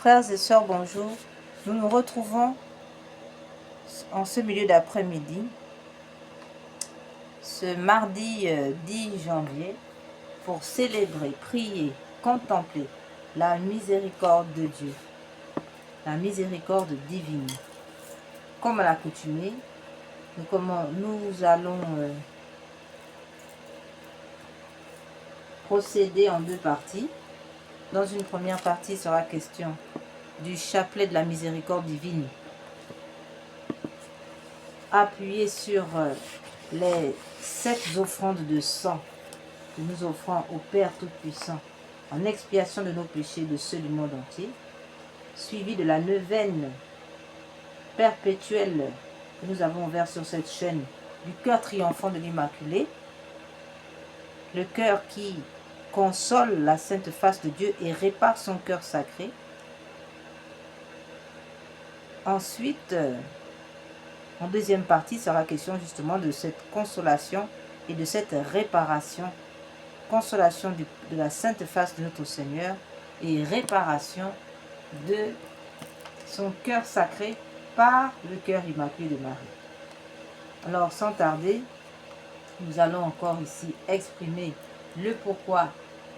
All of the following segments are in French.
Frères et sœurs, bonjour. Nous nous retrouvons en ce milieu d'après-midi, ce mardi 10 janvier, pour célébrer, prier, contempler la miséricorde de Dieu, la miséricorde divine. Comme à l'accoutumée, nous allons procéder en deux parties. Dans une première partie, il sera question du chapelet de la miséricorde divine, appuyé sur les 7 offrandes de sang que nous offrons au Père Tout-Puissant en expiation de nos péchés de ceux du monde entier, suivi de la neuvaine perpétuelle que nous avons ouverte sur cette chaîne du cœur triomphant de l'Immaculée, le cœur qui console la sainte face de Dieu et répare son cœur sacré. Ensuite, en deuxième partie, sera question justement de cette consolation et de cette réparation. Consolation de la sainte face de notre Seigneur et réparation de son cœur sacré par le cœur immaculé de Marie. Alors, sans tarder, nous allons encore ici exprimer le pourquoi,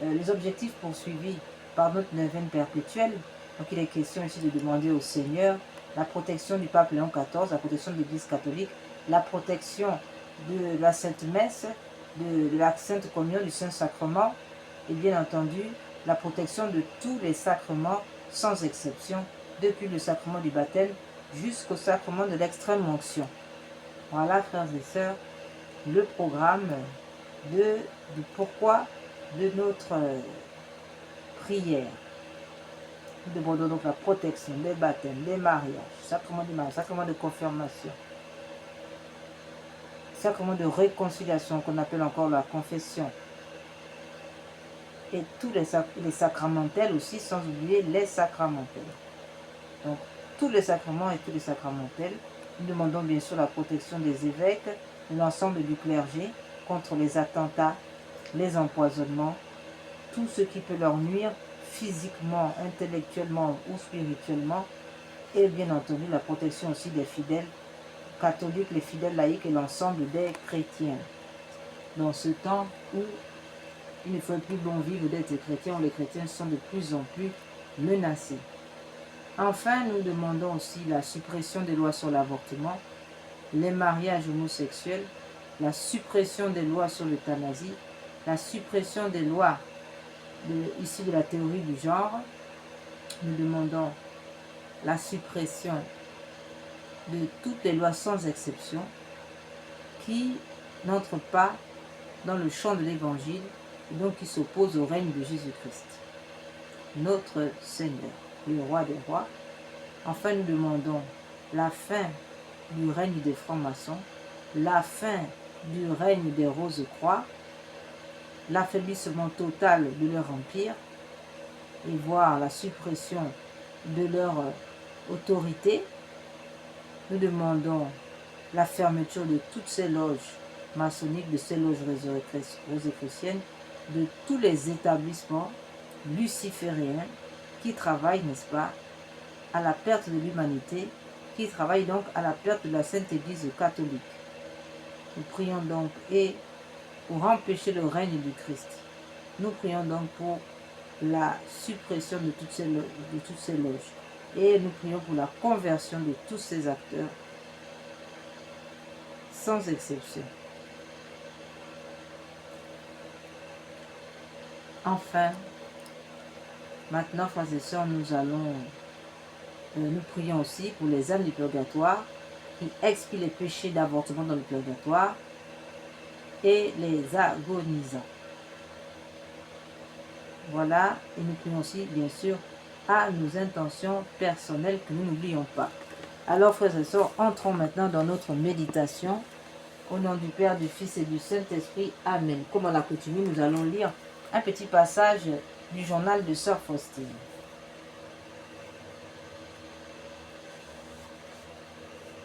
les objectifs poursuivis par notre neuvaine perpétuelle. Donc, il est question ici de demander au Seigneur la protection du pape Léon XIV, la protection de l'Église catholique, la protection de la Sainte Messe, de la Sainte Communion, du Saint-Sacrement, et bien entendu, la protection de tous les sacrements, sans exception, depuis le sacrement du baptême jusqu'au sacrement de l'extrême onction. Voilà, frères et sœurs, le programme du pourquoi de notre prière. Nous demandons donc la protection des baptêmes, des mariages, sacrement du mariage, sacrement de confirmation, sacrement de réconciliation qu'on appelle encore la confession, et tous les sacramentels aussi, sans oublier les sacramentels. Donc, tous les sacrements et tous les sacramentels. Nous demandons bien sûr la protection des évêques, de l'ensemble du clergé, contre les attentats, les empoisonnements, tout ce qui peut leur nuire physiquement, intellectuellement ou spirituellement, et bien entendu la protection aussi des fidèles catholiques, les fidèles laïcs et l'ensemble des chrétiens. Dans ce temps où il ne faut plus bon vivre d'être chrétien, où les chrétiens sont de plus en plus menacés. Enfin, nous demandons aussi la suppression des lois sur l'avortement, les mariages homosexuels, la suppression des lois sur l'euthanasie, la suppression des lois issues de la théorie du genre. Nous demandons la suppression de toutes les lois sans exception qui n'entrent pas dans le champ de l'évangile et donc qui s'opposent au règne de Jésus-Christ, notre Seigneur, le roi des rois. Enfin, nous demandons la fin du règne des francs-maçons, la fin du règne des Rose-Croix, l'affaiblissement total de leur empire et voire la suppression de leur autorité. Nous demandons la fermeture de toutes ces loges maçonniques, de ces loges rosicruciennes, de tous les établissements lucifériens qui travaillent, n'est-ce pas, à la perte de l'humanité, qui travaillent donc à la perte de la Sainte Église catholique. Nous prions donc et pour empêcher le règne du Christ. Nous prions donc pour la suppression de toutes ces loges. Et nous prions pour la conversion de tous ces acteurs, sans exception. Enfin, maintenant, frères et sœurs, nous prions aussi pour les âmes du purgatoire qui expient les péchés d'avortement dans le purgatoire et les agonisants. Voilà, et nous prions aussi, bien sûr, à nos intentions personnelles que nous n'oublions pas. Alors, frères et sœurs, entrons maintenant dans notre méditation. Au nom du Père, du Fils et du Saint-Esprit. Amen. Comme à l'accoutumée, nous allons lire un petit passage du journal de Sœur Faustine.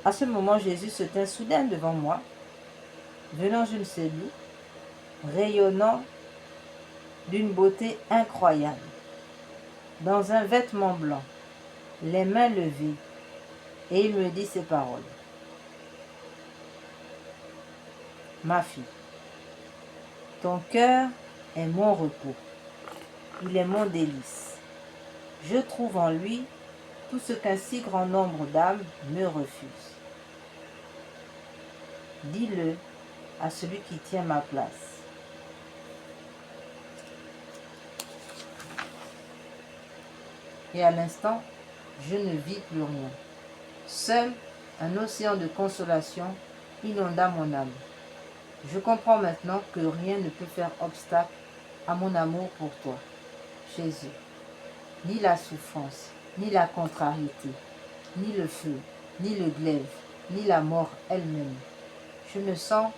À ce moment, Jésus se tint soudain devant moi, venant je ne sais d'où, rayonnant d'une beauté incroyable, dans un vêtement blanc, les mains levées, et il me dit ces paroles. Ma fille, ton cœur est mon repos, il est mon délice. Je trouve en lui tout ce qu'un si grand nombre d'âmes me refusent. Dis-le à celui qui tient ma place. Et à l'instant, je ne vis plus rien. Seul un océan de consolation inonda mon âme. Je comprends maintenant que rien ne peut faire obstacle à mon amour pour toi, Jésus. Ni la souffrance, ni la contrariété, ni le feu, ni le glaive, ni la mort elle-même. Je me sens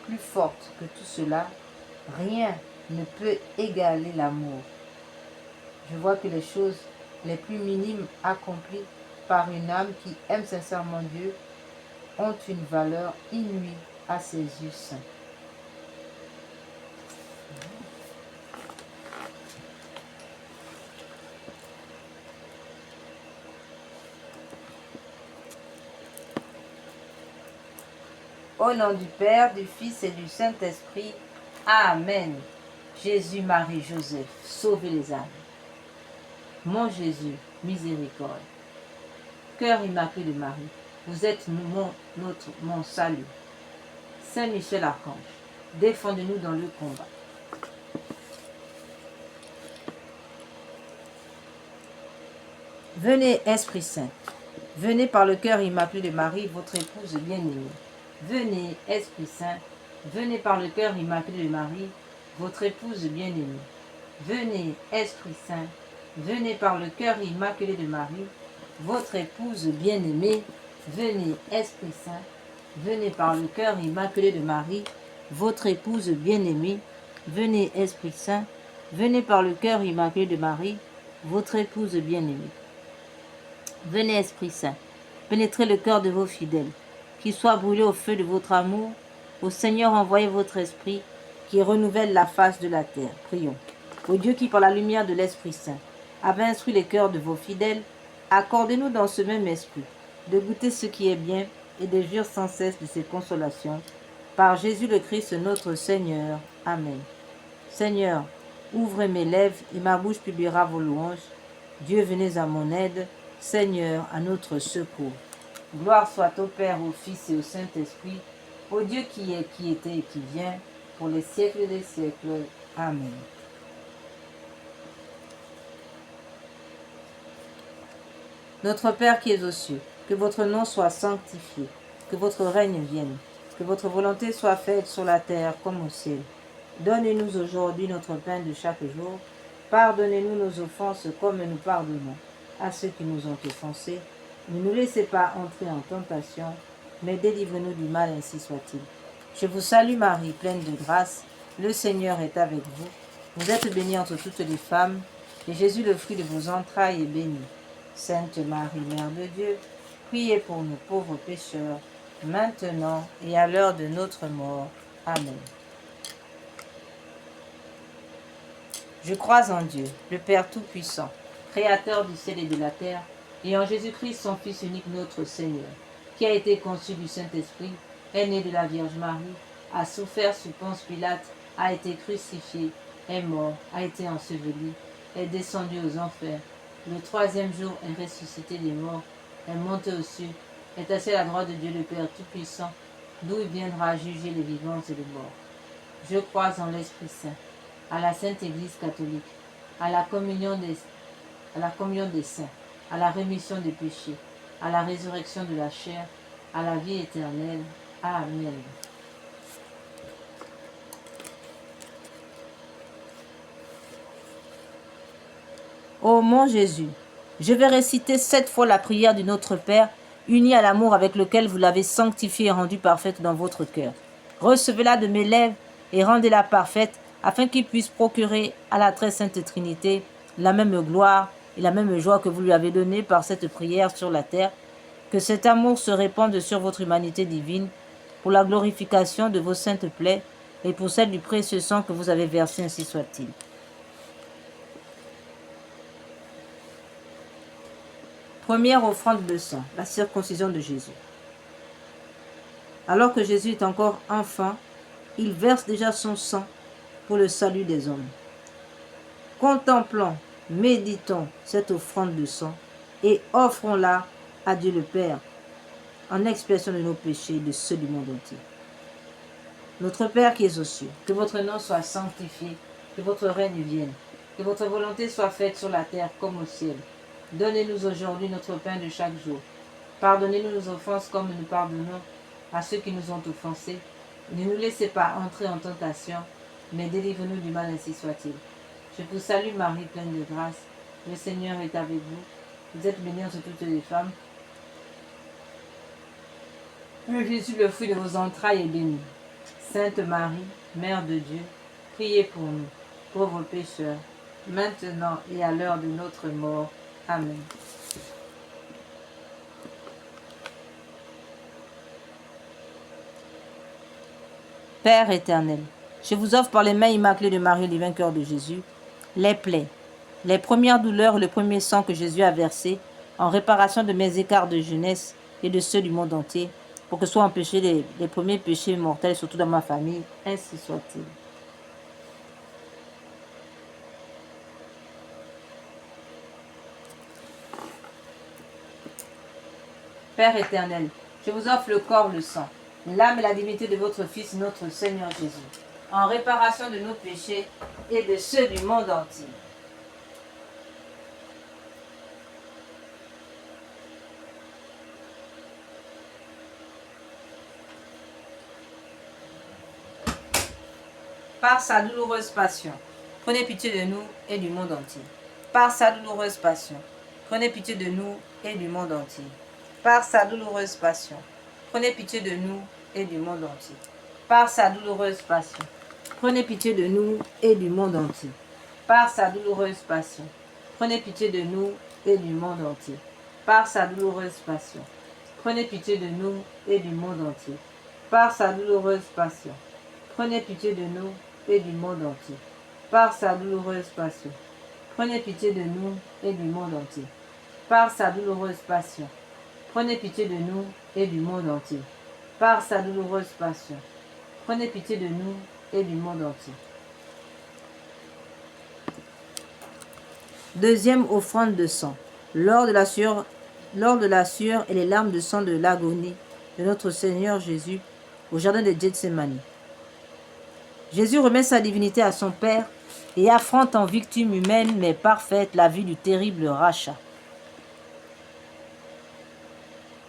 plus forte que tout cela. Rien ne peut égaler l'amour. Je vois que les choses les plus minimes accomplies par une âme qui aime sincèrement Dieu ont une valeur inouïe à ses yeux saints. Au nom du Père, du Fils et du Saint-Esprit. Amen. Jésus, Marie, Joseph, sauvez les âmes. Mon Jésus, miséricorde. Cœur immaculé de Marie, vous êtes mon salut. Saint Michel Archange, défendez-nous dans le combat. Venez, Esprit Saint, venez par le cœur immaculé de Marie, votre épouse bien-aimée. Venez, Esprit Saint, venez par le cœur immaculé de Marie, votre épouse bien-aimée. Venez, Esprit Saint, venez par le cœur immaculé de Marie, votre épouse bien-aimée. Venez, Esprit Saint, venez par le cœur immaculé de Marie, votre épouse bien-aimée. Venez, Esprit Saint, venez par le cœur immaculé de Marie, votre épouse bien-aimée. Venez, Esprit Saint, pénétrez le cœur de vos fidèles, qu'il soit brûlé au feu de votre amour. Au Seigneur, envoyez votre esprit, qui renouvelle la face de la terre. Prions. Ô Dieu qui, par la lumière de l'Esprit Saint, avait instruit les cœurs de vos fidèles, accordez-nous dans ce même esprit de goûter ce qui est bien et de jouir sans cesse de ses consolations. Par Jésus le Christ, notre Seigneur. Amen. Seigneur, ouvrez mes lèvres et ma bouche publiera vos louanges. Dieu, venez à mon aide. Seigneur, à notre secours. Gloire soit au Père, au Fils et au Saint-Esprit, au Dieu qui est, qui était et qui vient, pour les siècles des siècles. Amen. Notre Père qui es aux cieux, que votre nom soit sanctifié, que votre règne vienne, que votre volonté soit faite sur la terre comme au ciel. Donnez-nous aujourd'hui notre pain de chaque jour. Pardonnez-nous nos offenses comme nous pardonnons à ceux qui nous ont offensés. Ne nous laissez pas entrer en tentation, mais délivrez-nous du mal, ainsi soit-il. Je vous salue Marie, pleine de grâce, le Seigneur est avec vous. Vous êtes bénie entre toutes les femmes, et Jésus, le fruit de vos entrailles, est béni. Sainte Marie, Mère de Dieu, priez pour nous pauvres pécheurs, maintenant et à l'heure de notre mort. Amen. Je crois en Dieu, le Père Tout-Puissant, Créateur du ciel et de la terre, et en Jésus-Christ, son Fils unique, notre Seigneur, qui a été conçu du Saint-Esprit, est né de la Vierge Marie, a souffert sous Ponce Pilate, a été crucifié, est mort, a été enseveli, est descendu aux enfers. Le troisième jour est ressuscité des morts, est monté aux cieux, est assis à la droite de Dieu le Père Tout-Puissant, d'où il viendra juger les vivants et les morts. Je crois en l'Esprit Saint, à la Sainte Église catholique, à la communion des saints, à la rémission des péchés, à la résurrection de la chair, à la vie éternelle. Amen. Ô mon Jésus, je vais réciter 7 fois la prière du Notre Père, unie à l'amour avec lequel vous l'avez sanctifiée et rendue parfaite dans votre cœur. Recevez-la de mes lèvres et rendez-la parfaite, afin qu'il puisse procurer à la très sainte Trinité la même gloire et la même joie que vous lui avez donnée par cette prière sur la terre. Que cet amour se répande sur votre humanité divine, pour la glorification de vos saintes plaies et pour celle du précieux sang que vous avez versé, ainsi soit-il. Première offrande de sang, la circoncision de Jésus. Alors que Jésus est encore enfant, il verse déjà son sang pour le salut des hommes. Contemplons, méditons cette offrande de sang et offrons-la à Dieu le Père en expiation de nos péchés et de ceux du monde entier. Notre Père qui es aux cieux, que votre nom soit sanctifié, que votre règne vienne, que votre volonté soit faite sur la terre comme au ciel. Donnez-nous aujourd'hui notre pain de chaque jour. Pardonnez-nous nos offenses comme nous pardonnons à ceux qui nous ont offensés. Ne nous laissez pas entrer en tentation, mais délivre-nous du mal, ainsi soit-il. Je vous salue Marie, pleine de grâce. Le Seigneur est avec vous. Vous êtes bénie entre toutes les femmes. Et Jésus, le fruit de vos entrailles, est béni. Sainte Marie, Mère de Dieu, priez pour nous, pauvres pécheurs, maintenant et à l'heure de notre mort. Amen. Père éternel, je vous offre par les mains immaculées de Marie, le divin cœur de Jésus, les plaies, les premières douleurs et le premier sang que Jésus a versé en réparation de mes écarts de jeunesse et de ceux du monde entier, pour que soient empêchés les premiers péchés mortels, surtout dans ma famille, ainsi soit-il. Père éternel, je vous offre le corps, le sang, l'âme et la divinité de votre Fils, notre Seigneur Jésus, en réparation de nos péchés et de ceux du monde entier. Par sa douloureuse passion, prenez pitié de nous et du monde entier. Par sa douloureuse passion, prenez pitié de nous et du monde entier. Par sa douloureuse passion, prenez pitié de nous et du monde entier. Par sa douloureuse passion, prenez pitié de nous et du monde entier. Par sa douloureuse passion, prenez pitié de nous et du monde entier. Par sa douloureuse passion, prenez pitié de nous et du monde entier. Par sa douloureuse passion, prenez pitié de nous et du monde entier. Par sa douloureuse passion, prenez pitié de nous et du monde entier. Par sa douloureuse passion, prenez pitié de nous et du monde entier. Par sa douloureuse passion, prenez pitié de nous et du monde entier. Deuxième offrande de sang. Lors de la sueur et les larmes de sang de l'agonie de notre Seigneur Jésus au jardin de Gethsémani. Jésus remet sa divinité à son Père et affronte en victime humaine mais parfaite la vie du terrible rachat.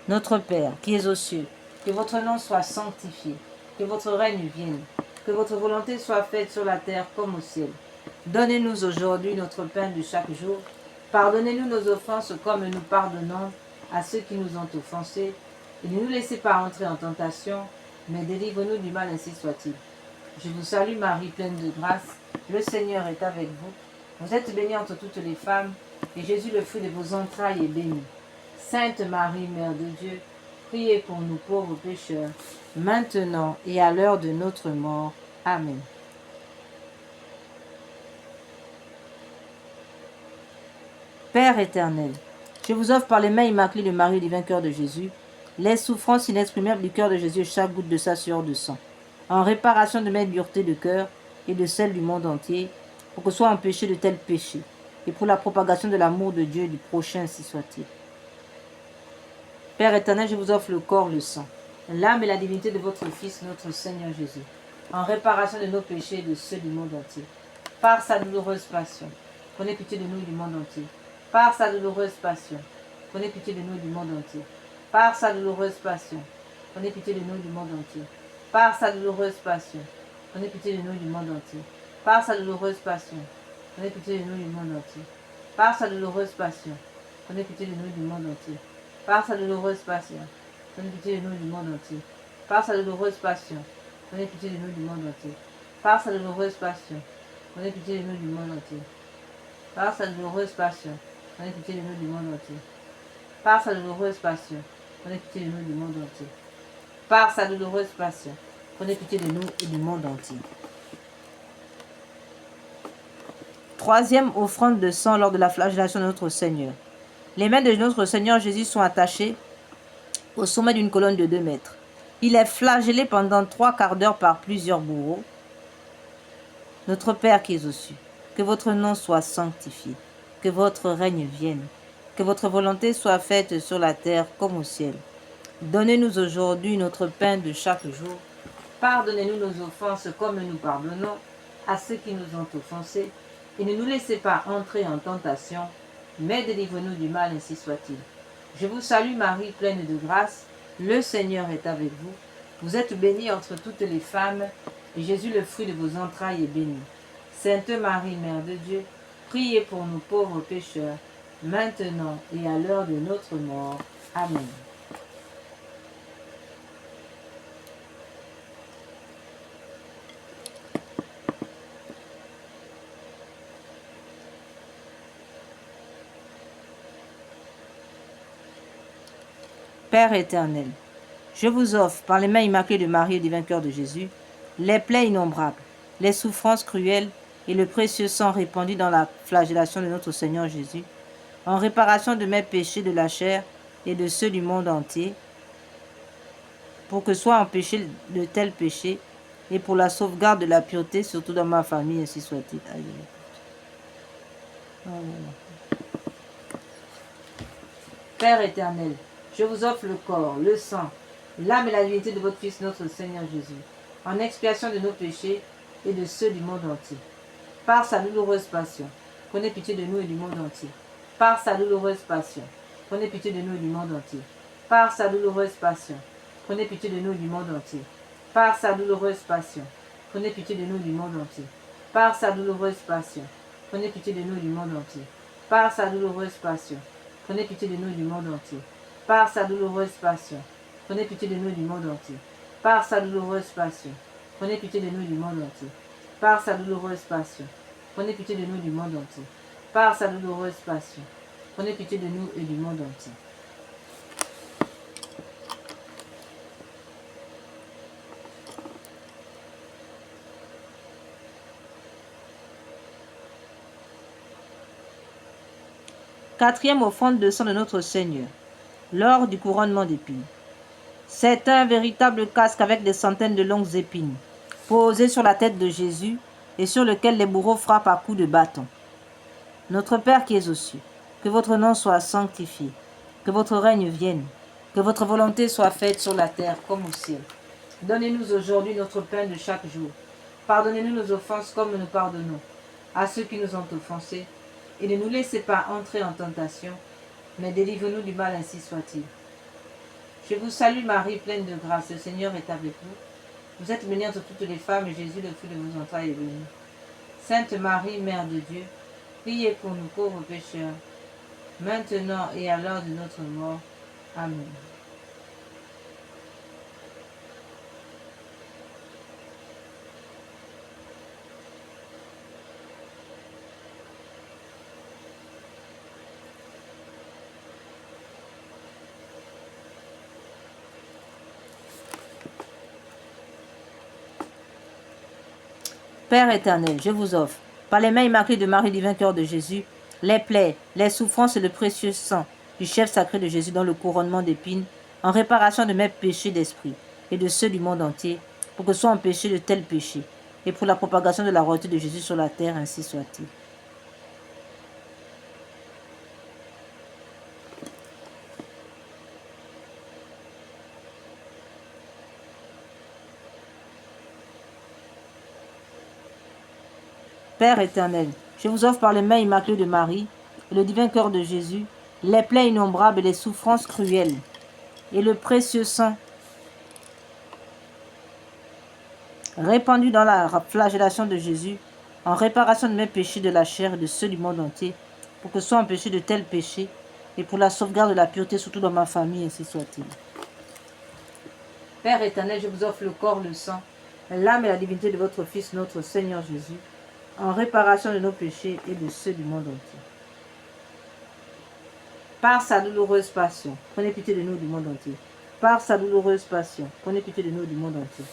Notre Père, qui es aux cieux, que votre nom soit sanctifié, que votre règne vienne, que votre volonté soit faite sur la terre comme au ciel. Donnez-nous aujourd'hui notre pain de chaque jour. Pardonnez-nous nos offenses comme nous pardonnons à ceux qui nous ont offensés. Et ne nous laissez pas entrer en tentation, mais délivre-nous du mal, ainsi soit-il. Je vous salue Marie, pleine de grâce. Le Seigneur est avec vous. Vous êtes bénie entre toutes les femmes, et Jésus, le fruit de vos entrailles, est béni. Sainte Marie, Mère de Dieu, priez pour nous pauvres pécheurs, maintenant et à l'heure de notre mort. Amen. Père éternel, je vous offre par les mains immaculées de Marie, le divin cœur de Jésus, les souffrances inexprimables du cœur de Jésus et chaque goutte de sa sueur de sang, en réparation de mes duretés de cœur et de celles du monde entier, pour que soient empêchés de tels péchés, et pour la propagation de l'amour de Dieu et du prochain, ainsi soit-il. Père éternel, je vous offre le corps, le sang, l'âme et la divinité de votre Fils, notre Seigneur Jésus, en réparation de nos péchés et de ceux du monde entier. Par sa douloureuse passion, prenez pitié de nous et du monde entier. Par sa douloureuse passion, prenez pitié de nous et du monde entier. Par sa douloureuse passion, prenez pitié de nous et du monde entier. Par sa douloureuse passion, prenez pitié de nous et du monde entier. Par sa douloureuse passion, prenez pitié de nous et du monde entier. Par sa douloureuse passion, prenez pitié de nous et du monde entier. Par sa douloureuse passion, prenez pitié de nous et du monde entier. Par sa douloureuse passion, prenez pitié de nous et du monde entier. Par sa douloureuse passion, prenez pitié de nous et du monde entier. Par sa douloureuse passion, prenez pitié de nous du monde entier. Par sa douloureuse passion, prenez pitié de nous du monde entier. Par sa douloureuse passion, prenez pitié de nous et du monde entier. Troisième offrande de sang lors de la flagellation de notre Seigneur. Les mains de notre Seigneur Jésus sont attachées au sommet d'une colonne de 2 mètres. Il est flagellé pendant 3 quarts d'heure par plusieurs bourreaux. Notre Père qui es aux cieux, que votre nom soit sanctifié, que votre règne vienne, que votre volonté soit faite sur la terre comme au ciel. Donnez-nous aujourd'hui notre pain de chaque jour. Pardonnez-nous nos offenses comme nous pardonnons à ceux qui nous ont offensés. Et ne nous laissez pas entrer en tentation, mais délivre-nous du mal, ainsi soit-il. Je vous salue Marie, pleine de grâce. Le Seigneur est avec vous. Vous êtes bénie entre toutes les femmes, et Jésus, le fruit de vos entrailles, est béni. Sainte Marie, Mère de Dieu, priez pour nous pauvres pécheurs, maintenant et à l'heure de notre mort. Amen. Père éternel, je vous offre, par les mains immaculées de Marie et du vainqueur de Jésus, les plaies innombrables, les souffrances cruelles et le précieux sang répandu dans la flagellation de notre Seigneur Jésus, en réparation de mes péchés de la chair et de ceux du monde entier, pour que soit empêché de tels péchés et pour la sauvegarde de la pureté, surtout dans ma famille, ainsi soit-il. Père éternel, je vous offre le corps, le sang, l'âme et la divinité de votre Fils, notre Seigneur Jésus, en expiation de nos péchés et de ceux du monde entier. Par sa douloureuse passion, prenez pitié de nous et du monde entier. Par sa douloureuse passion, prenez pitié de nous et du monde entier. Par sa douloureuse passion, prenez pitié de nous et du monde entier. Par sa douloureuse passion, prenez pitié de nous et du monde entier. Par sa douloureuse passion, prenez pitié de nous et du monde entier. Par sa douloureuse passion, prenez pitié de nous et du monde entier. Par sa douloureuse passion, prenez pitié de nous et du monde entier. Par sa douloureuse passion, prenez pitié de nous et du monde entier. Par sa douloureuse passion, prenez pitié de nous et du monde entier. Par sa douloureuse passion, prenez pitié de nous et du monde entier. Quatrième offrande de sang de notre Seigneur, lors du couronnement d'épines. C'est un véritable casque avec des centaines de longues épines, posé sur la tête de Jésus et sur lequel les bourreaux frappent à coups de bâton. Notre Père qui es aux cieux, que votre nom soit sanctifié, que votre règne vienne, que votre volonté soit faite sur la terre comme au ciel. Donnez-nous aujourd'hui notre pain de chaque jour. Pardonnez-nous nos offenses comme nous pardonnons à ceux qui nous ont offensés, et ne nous laissez pas entrer en tentation, mais délivre-nous du mal, ainsi soit-il. Je vous salue Marie, pleine de grâce, le Seigneur est avec vous. Vous êtes bénie entre toutes les femmes, et Jésus, le fruit de vos entrailles, est béni. Sainte Marie, Mère de Dieu, priez pour nous pauvres pécheurs, maintenant et à l'heure de notre mort. Amen. Père éternel, je vous offre, par les mains immaculées de Marie du vainqueur de Jésus, les plaies, les souffrances et le précieux sang du chef sacré de Jésus dans le couronnement d'épines, en réparation de mes péchés d'esprit et de ceux du monde entier, pour que soient empêchés de tels péchés, et pour la propagation de la royauté de Jésus sur la terre, ainsi soit-il. Père éternel, je vous offre par les mains immaculées de Marie et le divin cœur de Jésus, les plaies innombrables et les souffrances cruelles, et le précieux sang répandu dans la flagellation de Jésus, en réparation de mes péchés de la chair et de ceux du monde entier, pour que soient empêchés de tels péchés, et pour la sauvegarde de la pureté, surtout dans ma famille, ainsi soit-il. Père éternel, je vous offre le corps, le sang, l'âme et la divinité de votre Fils, notre Seigneur Jésus, en réparation de nos péchés et de ceux du monde entier. Par sa douloureuse passion, prenez pitié de nous du monde entier. Par sa douloureuse passion, prenez pitié de nous du monde entier.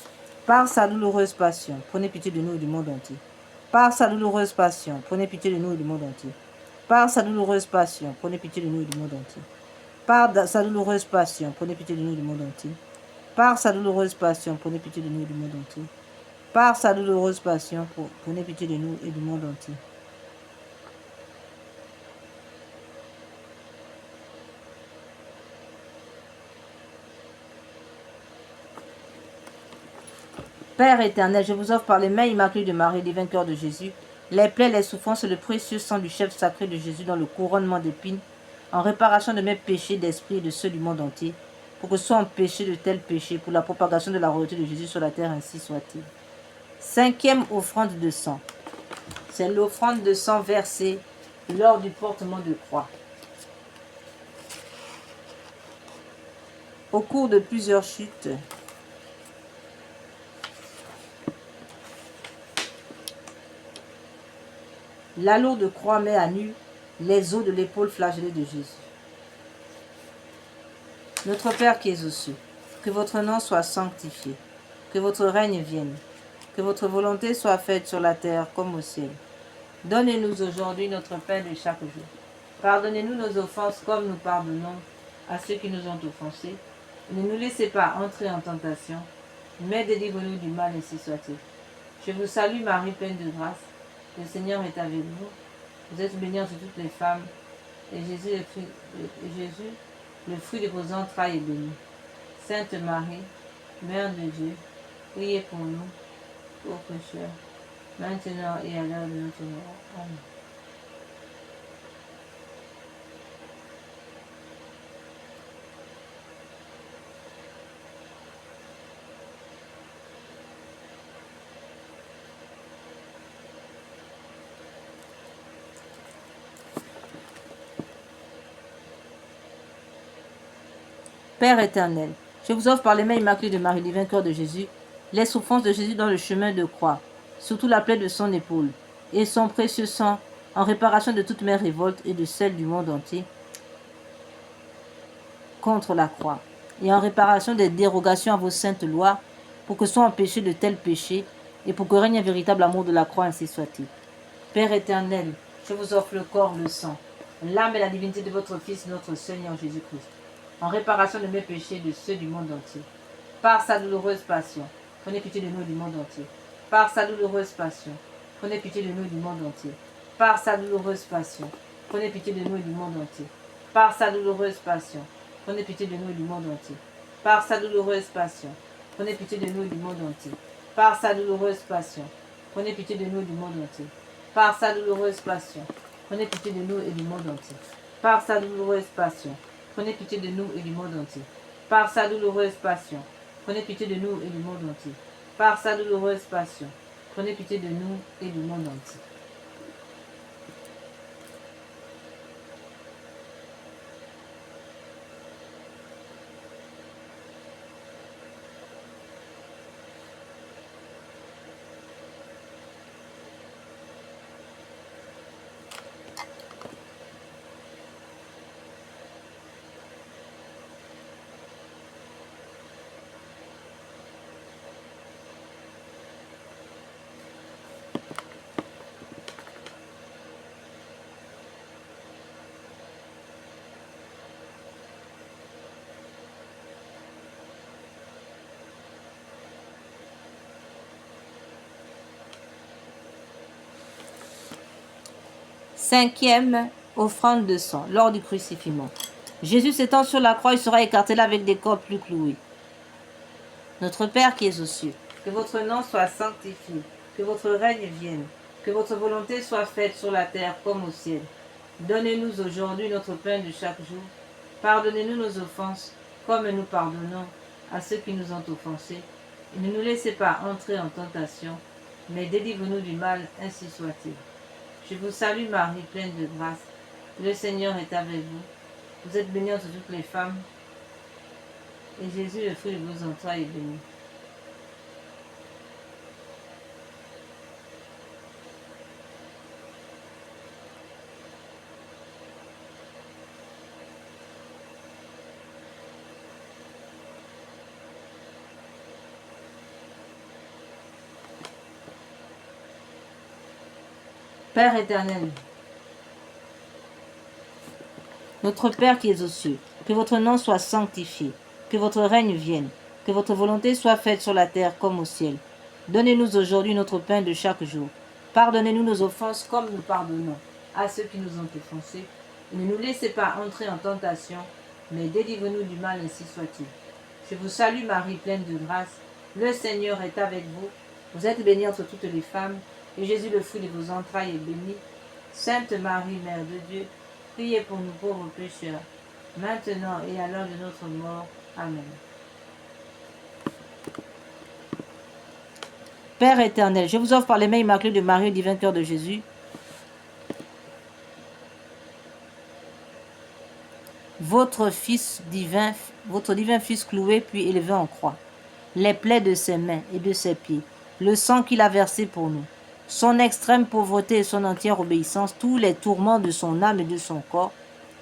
Par sa douloureuse passion, prenez pitié de nous du monde entier. Par sa douloureuse passion, prenez pitié de nous du monde entier. Par sa douloureuse passion, prenez pitié de nous et du monde entier. Par sa douloureuse passion, prenez pitié de nous et du monde entier. Par sa douloureuse passion, prenez pitié de nous et du monde entier. Par sa douloureuse passion, prenez pitié de nous et du monde entier. Père éternel, je vous offre par les mains immaculées de Marie, divin cœur de Jésus, les plaies, les souffrances et le précieux sang du chef sacré de Jésus dans le couronnement d'épines, en réparation de mes péchés d'esprit et de ceux du monde entier, pour que soit empêché de tels péchés, pour la propagation de la royauté de Jésus sur la terre, ainsi soit-il. Cinquième offrande de sang. C'est l'offrande de sang versée lors du portement de croix. Au cours de plusieurs chutes, la lourde croix met à nu les os de l'épaule flagellée de Jésus. Notre Père qui es aux cieux, que votre nom soit sanctifié, que votre règne vienne, que votre volonté soit faite sur la terre comme au ciel. Donnez-nous aujourd'hui notre pain de chaque jour. Pardonnez-nous nos offenses comme nous pardonnons à ceux qui nous ont offensés. Ne nous laissez pas entrer en tentation, mais délivre-nous du mal, ainsi soit-il. Je vous salue Marie, pleine de grâce. Le Seigneur est avec vous. Vous êtes bénie entre toutes les femmes, et Jésus, le fruit de vos entrailles, est béni. Sainte Marie, Mère de Dieu, priez pour nous, pauvres pécheurs, maintenant et à l'heure de notre mort. Amen. Père éternel, je vous offre par les mains immaculées de Marie, divin cœur de Jésus, les souffrances de Jésus dans le chemin de croix, surtout la plaie de son épaule, et son précieux sang en réparation de toutes mes révoltes et de celles du monde entier contre la croix, et en réparation des dérogations à vos saintes lois, pour que soient empêchés de tels péchés, et pour que règne un véritable amour de la croix, ainsi soit-il. Père éternel, je vous offre le corps, le sang, l'âme et la divinité de votre Fils, notre Seigneur Jésus-Christ, en réparation de mes péchés et de ceux du monde entier. Par sa douloureuse passion, prenez pitié de nous et du monde entier. Par sa douloureuse passion, prenez pitié de nous et du monde entier. Par sa douloureuse passion, prenez pitié de nous et du monde entier. Par sa douloureuse passion, prenez pitié de nous et du monde entier. Par sa douloureuse passion, prenez pitié de nous et du monde entier. Par sa douloureuse passion, prenez pitié de nous et du monde entier. Par sa douloureuse passion, prenez pitié de nous et du monde entier. Par sa douloureuse passion, prenez pitié de nous et du monde entier. Par sa douloureuse passion, prenez pitié de nous et du monde entier. Par sa douloureuse passion, prenez pitié de nous et du monde entier. Cinquième offrande de sang, lors du crucifixion. Jésus s'étend sur la croix, il sera écarté là avec des cordes plus clouées. Notre Père qui es aux cieux, que votre nom soit sanctifié, que votre règne vienne, que votre volonté soit faite sur la terre comme au ciel. Donnez-nous aujourd'hui notre pain de chaque jour. Pardonnez-nous nos offenses, comme nous pardonnons à ceux qui nous ont offensés. Et ne nous laissez pas entrer en tentation, mais délivre-nous du mal, ainsi soit-il. Je vous salue Marie, pleine de grâce. Le Seigneur est avec vous. Vous êtes bénie entre toutes les femmes, et Jésus, le fruit de vos entrailles, est béni. Père éternel, Notre Père qui es aux cieux, que votre nom soit sanctifié, que votre règne vienne, que votre volonté soit faite sur la terre comme au ciel. Donnez-nous aujourd'hui notre pain de chaque jour. Pardonnez-nous nos offenses comme nous pardonnons à ceux qui nous ont offensés. Et ne nous laissez pas entrer en tentation, mais délivre-nous du mal, ainsi soit-il. Je vous salue Marie, pleine de grâce. Le Seigneur est avec vous. Vous êtes bénie entre toutes les femmes, et Jésus, le fruit de vos entrailles, est béni. Sainte Marie, Mère de Dieu, priez pour nous pauvres pécheurs, maintenant et à l'heure de notre mort. Amen. Père éternel, je vous offre par les mains immaculées de Marie, au divin cœur de Jésus, votre divin Fils cloué puis élevé en croix, les plaies de ses mains et de ses pieds, le sang qu'il a versé pour nous, son extrême pauvreté et son entière obéissance, tous les tourments de son âme et de son corps,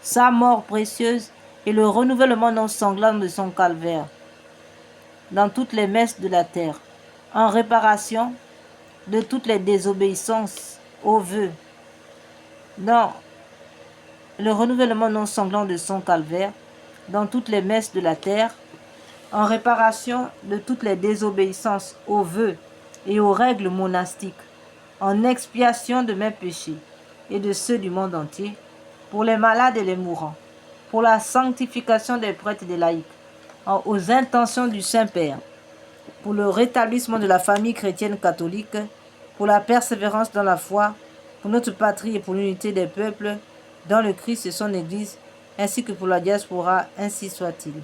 sa mort précieuse et le renouvellement non sanglant de son calvaire, dans toutes les messes de la terre, en réparation de toutes les désobéissances aux vœux, dans le renouvellement non sanglant de son calvaire, dans toutes les messes de la terre, en réparation de toutes les désobéissances aux vœux et aux règles monastiques, en expiation de mes péchés et de ceux du monde entier, pour les malades et les mourants, pour la sanctification des prêtres et des laïcs, aux intentions du Saint-Père, pour le rétablissement de la famille chrétienne catholique, pour la persévérance dans la foi, pour notre patrie et pour l'unité des peuples, dans le Christ et son Église, ainsi que pour la diaspora, ainsi soit-il.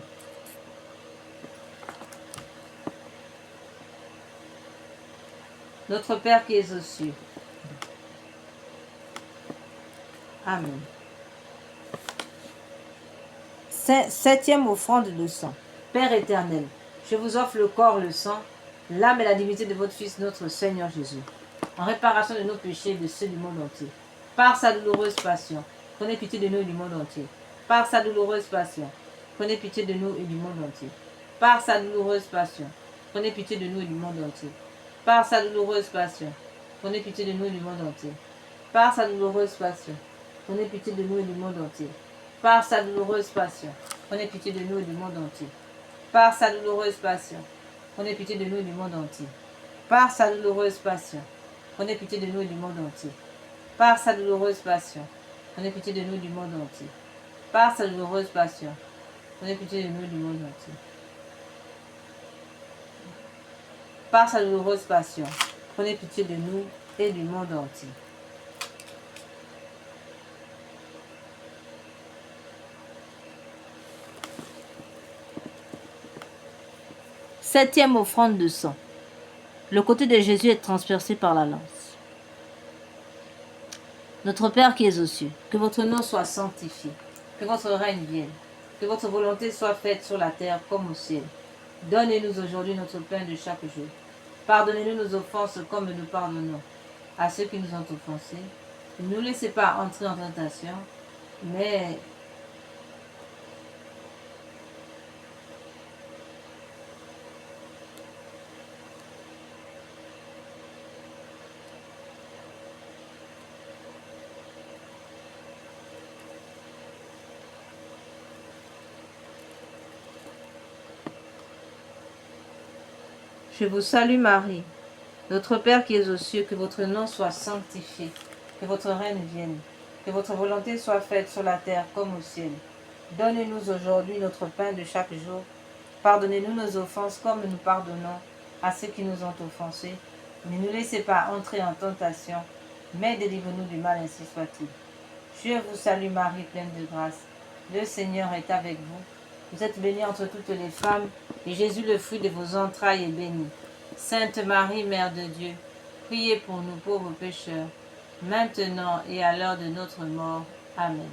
Notre Père qui es aux cieux. Amen. Septième offrande de sang. Père éternel, je vous offre le corps, le sang, l'âme et la divinité de votre Fils, notre Seigneur Jésus, en réparation de nos péchés et de ceux du monde entier. Par sa douloureuse passion, prenez pitié de nous et du monde entier. Par sa douloureuse passion, prenez pitié de nous et du monde entier. Par sa douloureuse passion, prenez pitié de nous et du monde entier. Par sa douloureuse passion, prenez pitié de nous et du monde entier. Par sa douloureuse passion, prenez pitié de nous et du monde entier. Par sa douloureuse passion, prenez pitié de nous et du monde entier. Par sa douloureuse passion, prenez pitié de nous et du monde entier. Par sa douloureuse passion, prenez pitié de nous et du monde entier. Par sa douloureuse passion, prenez pitié de nous et du monde entier. Par sa douloureuse passion, prenez pitié de nous et du monde entier. Par sa douloureuse passion, prenez pitié de nous et du monde entier. Septième offrande de sang. Le côté de Jésus est transpercé par la lance. Notre Père qui es aux cieux, que votre nom soit sanctifié, que votre règne vienne, que votre volonté soit faite sur la terre comme au ciel. Donnez-nous aujourd'hui notre pain de chaque jour. Pardonnez-nous nos offenses comme nous pardonnons à ceux qui nous ont offensés. Ne nous laissez pas entrer en tentation, mais je vous salue Marie, notre Père qui es aux cieux, que votre nom soit sanctifié, que votre règne vienne, que votre volonté soit faite sur la terre comme au ciel. Donnez-nous aujourd'hui notre pain de chaque jour. Pardonnez-nous nos offenses comme nous pardonnons à ceux qui nous ont offensés. Ne nous laissez pas entrer en tentation, mais délivre-nous du mal, ainsi soit-il. Je vous salue Marie, pleine de grâce. Le Seigneur est avec vous. Vous êtes bénie entre toutes les femmes, et Jésus, le fruit de vos entrailles, est béni. Sainte Marie, Mère de Dieu, priez pour nous pauvres pécheurs, maintenant et à l'heure de notre mort. Amen.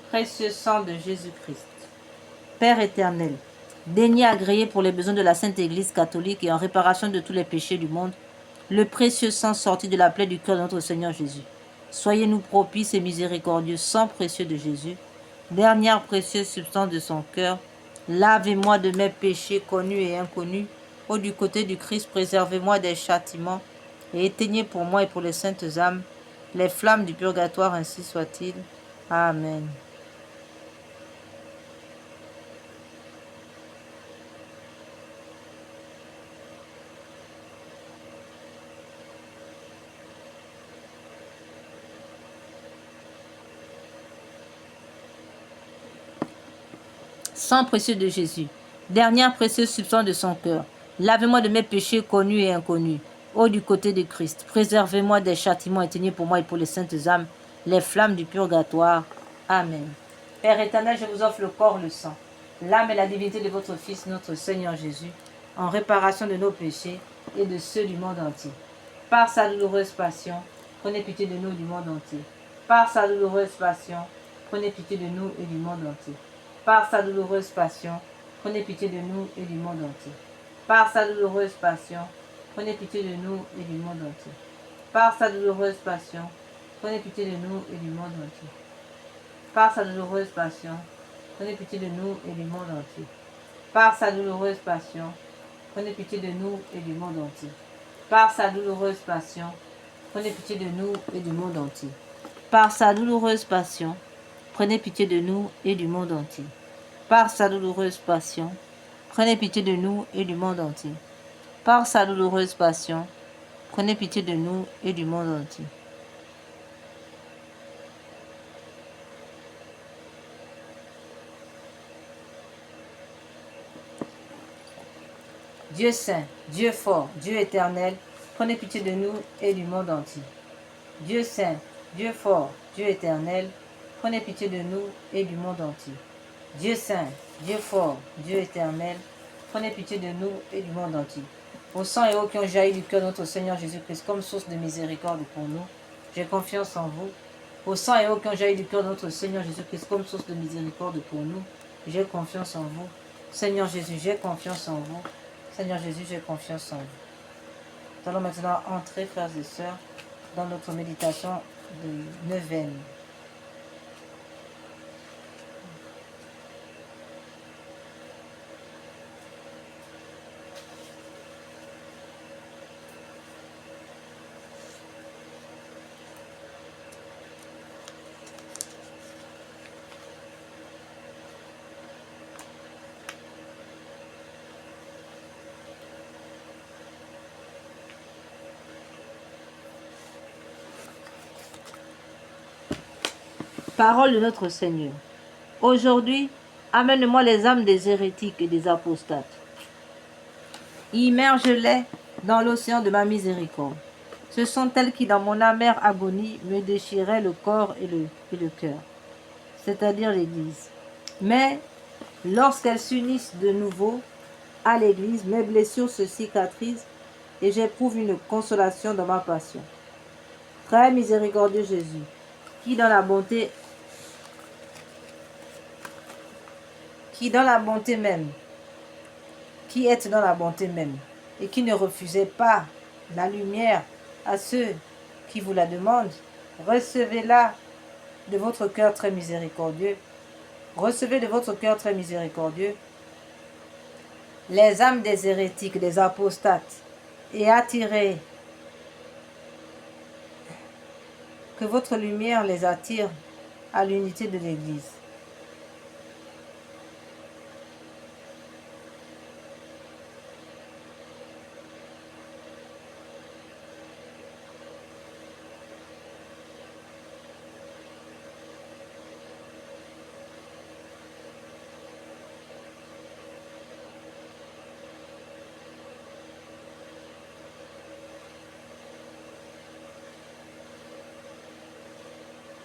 Précieux sang de Jésus-Christ. Père éternel, daignez agréer pour les besoins de la Sainte Église catholique et en réparation de tous les péchés du monde, le précieux sang sorti de la plaie du cœur de notre Seigneur Jésus. Soyez-nous propices et miséricordieux, sang précieux de Jésus, dernière précieuse substance de son cœur, lavez-moi de mes péchés connus et inconnus. Ô du côté du Christ, préservez-moi des châtiments et éteignez pour moi et pour les saintes âmes les flammes du purgatoire, ainsi soit-il. Amen. Sang précieux de Jésus, dernière précieuse substance de son cœur, lavez-moi de mes péchés connus et inconnus. Ô du côté de Christ, préservez-moi des châtiments éteignés pour moi et pour les saintes âmes, les flammes du purgatoire. Amen. Père éternel, je vous offre le corps, le sang, l'âme et la divinité de votre Fils, notre Seigneur Jésus, en réparation de nos péchés et de ceux du monde entier. Par sa douloureuse passion, prenez pitié de nous et du monde entier. Par sa douloureuse passion, prenez pitié de nous et du monde entier. Par sa douloureuse passion, prenez pitié de nous et du monde entier. Par sa douloureuse passion, prenez pitié de nous et du monde entier. Par sa douloureuse passion, prenez pitié de nous et du monde entier. Par sa douloureuse passion, prenez pitié de nous et du monde entier. Par sa douloureuse passion, prenez pitié de nous et du monde entier. Par sa douloureuse passion, prenez pitié de nous et du monde entier. Par sa douloureuse passion, prenez pitié de nous et du monde entier. Par sa douloureuse passion, prenez pitié de nous et du monde entier. Par sa douloureuse passion, prenez pitié de nous et du monde entier. Dieu saint, Dieu fort, Dieu éternel, prenez pitié de nous et du monde entier. Dieu saint, Dieu fort, Dieu éternel, prenez pitié de nous et du monde entier. Dieu saint, Dieu fort, Dieu éternel, prenez pitié de nous et du monde entier. Au sang et eau qui ont jailli du cœur de notre Seigneur Jésus-Christ comme source de miséricorde pour nous, j'ai confiance en vous. Au sang et eau qui ont jailli du cœur de notre Seigneur Jésus-Christ comme source de miséricorde pour nous, j'ai confiance en vous. Seigneur Jésus, j'ai confiance en vous. Seigneur Jésus, j'ai confiance en vous. Nous allons maintenant entrer, frères et sœurs, dans notre méditation de neuvaine. Parole de notre Seigneur. Aujourd'hui, amène-moi les âmes des hérétiques et des apostates. Immerge-les dans l'océan de ma miséricorde. Ce sont elles qui, dans mon amère agonie, me déchiraient le corps et le cœur, c'est-à-dire l'Église. Mais lorsqu'elles s'unissent de nouveau à l'Église, mes blessures se cicatrisent et j'éprouve une consolation dans ma passion. Très miséricordieux Jésus, qui dans la bonté même, qui êtes dans la bonté même, et qui ne refusez pas la lumière à ceux qui vous la demandent, recevez-la de votre cœur très miséricordieux. Recevez de votre cœur très miséricordieux les âmes des hérétiques, des apostates, et attirez, que votre lumière les attire à l'unité de l'Église.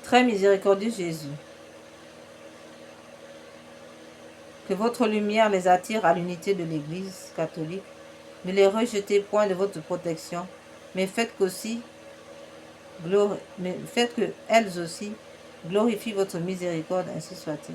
Très miséricordieux Jésus, que votre lumière les attire à l'unité de l'Église catholique. Ne les rejetez point de votre protection, mais faites qu'elles aussi glorifient votre miséricorde, ainsi soit-il.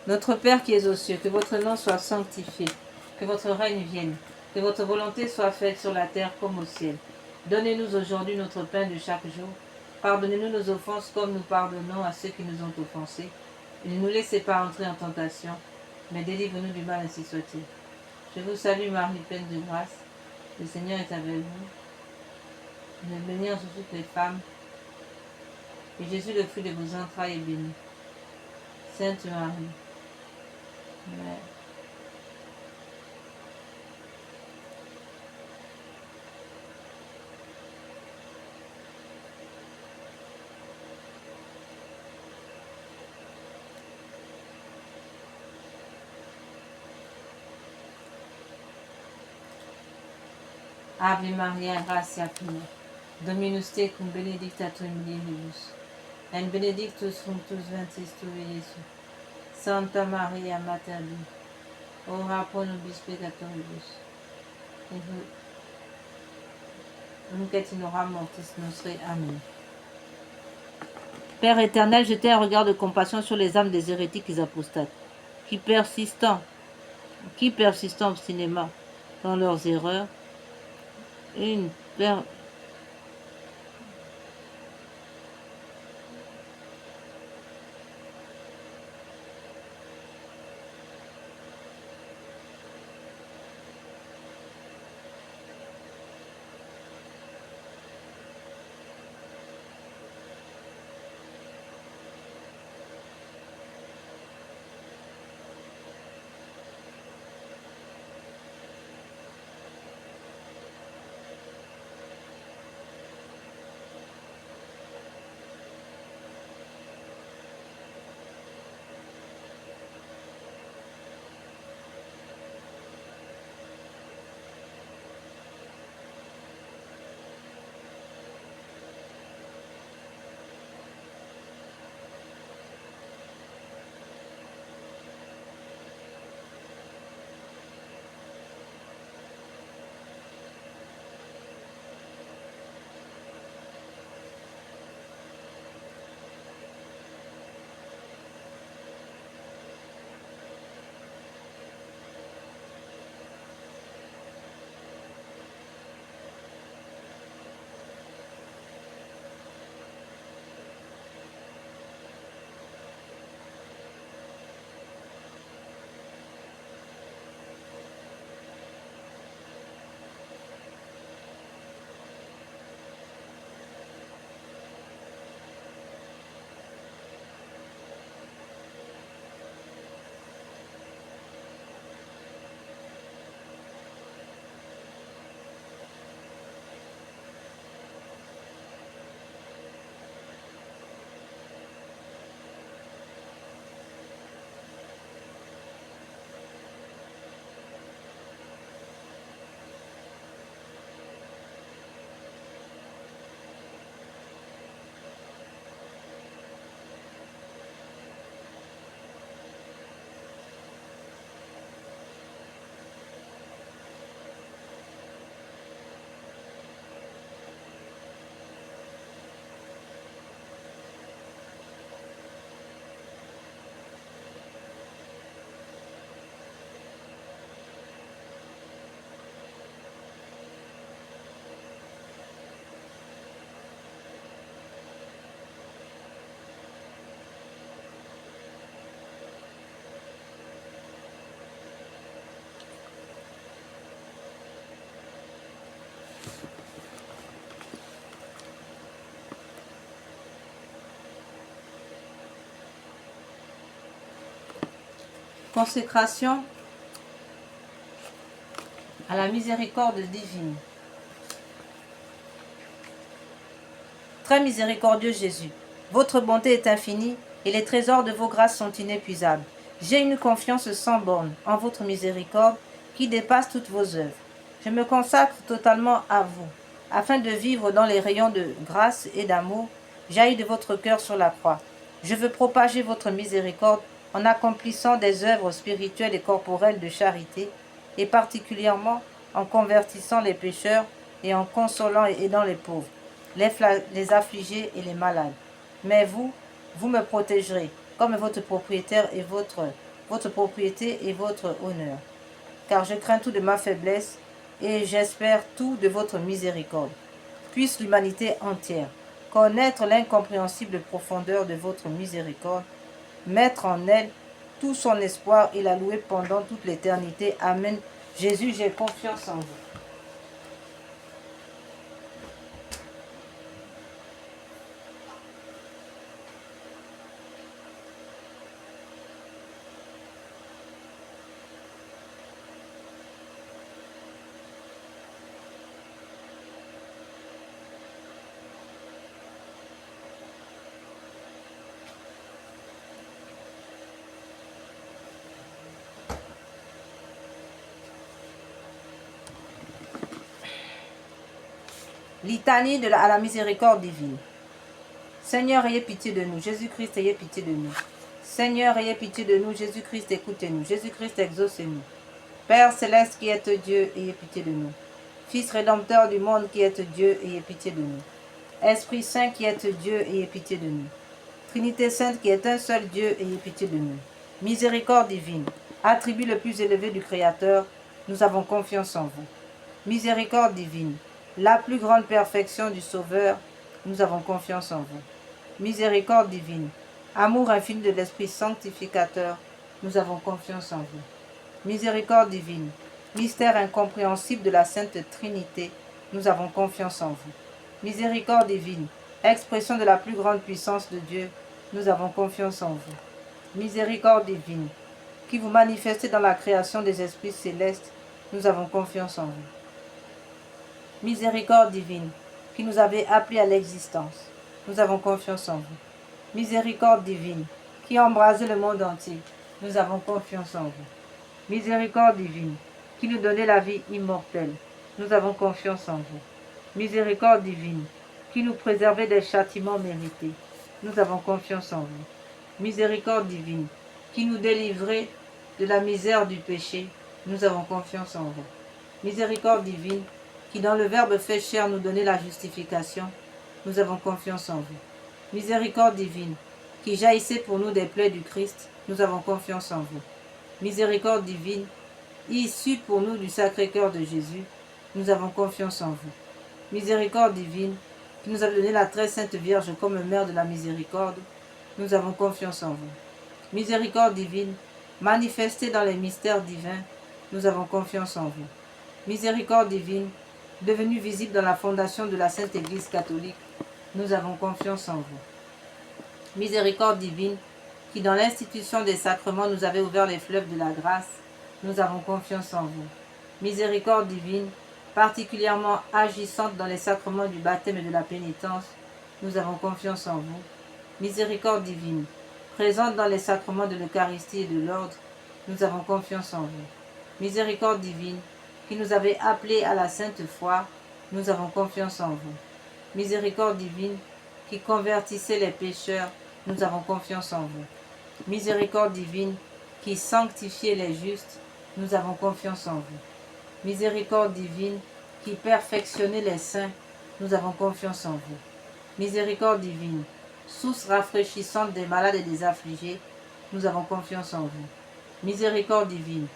Notre Père qui es aux cieux, que votre nom soit sanctifié, que votre règne vienne, que votre volonté soit faite sur la terre comme au ciel. Donnez-nous aujourd'hui notre pain de chaque jour. Pardonnez-nous nos offenses comme nous pardonnons à ceux qui nous ont offensés. Et ne nous laissez pas entrer en tentation, mais délivre-nous du mal, ainsi soit-il. Je vous salue Marie, pleine de grâce. Le Seigneur est avec vous. Vous êtes bénie entre toutes les femmes, Et Jésus, le fruit de vos entrailles, est béni. Sainte Marie. Amen. Ave Maria, gratia plena, Dominus tecum, benedicta tu in mulieribus, et benedictus fructus ventris tui, Iesus. Santa Maria, Mater Dei, ora pro nobis peccatoribus, et nunc et in hora mortis nostre. Amen. Père éternel, jetez un regard de compassion sur les âmes des hérétiques et apostates, qui persistant obstinément dans leurs erreurs, une consécration à la miséricorde divine. Très miséricordieux Jésus, votre bonté est infinie et les trésors de vos grâces sont inépuisables. J'ai une confiance sans borne en votre miséricorde qui dépasse toutes vos œuvres. Je me consacre totalement à vous, afin de vivre dans les rayons de grâce et d'amour jaillis de votre cœur sur la croix. Je veux propager votre miséricorde en accomplissant des œuvres spirituelles et corporelles de charité, et particulièrement en convertissant les pécheurs et en consolant et aidant les pauvres, les affligés et les malades. Mais vous me protégerez, comme votre propriétaire et votre propriété et votre honneur. Car je crains tout de ma faiblesse, et j'espère tout de votre miséricorde. Puisse l'humanité entière connaître l'incompréhensible profondeur de votre miséricorde, mettre en elle tout son espoir et la louer pendant toute l'éternité. Amen. Jésus, j'ai confiance en vous. Litanie à la miséricorde divine. Seigneur, ayez pitié de nous. Jésus-Christ, ayez pitié de nous. Seigneur, ayez pitié de nous. Jésus-Christ, écoutez-nous. Jésus-Christ, exaucez-nous. Père céleste qui êtes Dieu, ayez pitié de nous. Fils rédempteur du monde qui êtes Dieu, ayez pitié de nous. Esprit Saint qui êtes Dieu, ayez pitié de nous. Trinité Sainte qui est un seul Dieu, ayez pitié de nous. Miséricorde divine, attribut le plus élevé du Créateur, nous avons confiance en vous. Miséricorde divine, la plus grande perfection du Sauveur, nous avons confiance en vous. Miséricorde divine, amour infini de l'Esprit sanctificateur, nous avons confiance en vous. Miséricorde divine, mystère incompréhensible de la Sainte Trinité, nous avons confiance en vous. Miséricorde divine, expression de la plus grande puissance de Dieu, nous avons confiance en vous. Miséricorde divine, qui vous manifestez dans la création des esprits célestes, nous avons confiance en vous. Miséricorde divine, qui nous avez appelés à l'existence, nous avons confiance en vous. Miséricorde divine, qui embrasez le monde entier, nous avons confiance en vous. Miséricorde divine, qui nous donnez la vie immortelle, nous avons confiance en vous. Miséricorde divine, qui nous préservez des châtiments mérités, nous avons confiance en vous. Miséricorde divine, qui nous délivrez de la misère du péché, nous avons confiance en vous. Miséricorde divine, qui dans le Verbe fait chair nous donnez la justification, nous avons confiance en vous. Miséricorde divine, qui jaillissez pour nous des plaies du Christ, nous avons confiance en vous. Miséricorde divine, issue pour nous du Sacré-Cœur de Jésus, nous avons confiance en vous. Miséricorde divine, qui nous a donné la très sainte Vierge comme mère de la miséricorde, nous avons confiance en vous. Miséricorde divine, manifestée dans les mystères divins, nous avons confiance en vous. Miséricorde divine, devenue visible dans la fondation de la Sainte Église catholique, nous avons confiance en vous. Miséricorde divine, qui dans l'institution des sacrements nous avez ouvert les fleuves de la grâce, nous avons confiance en vous. Miséricorde divine, particulièrement agissante dans les sacrements du baptême et de la pénitence, nous avons confiance en vous. Miséricorde divine, présente dans les sacrements de l'Eucharistie et de l'ordre, nous avons confiance en vous. Miséricorde divine, qui nous avez appelés à la sainte foi, nous avons confiance en vous. Miséricorde divine, qui convertissez les pécheurs, nous avons confiance en vous. Miséricorde divine, qui sanctifiez les justes, nous avons confiance en vous. Miséricorde divine, qui perfectionnez les saints, nous avons confiance en vous. Miséricorde divine, source rafraîchissante des malades et des affligés, nous avons confiance en vous. Miséricorde divine,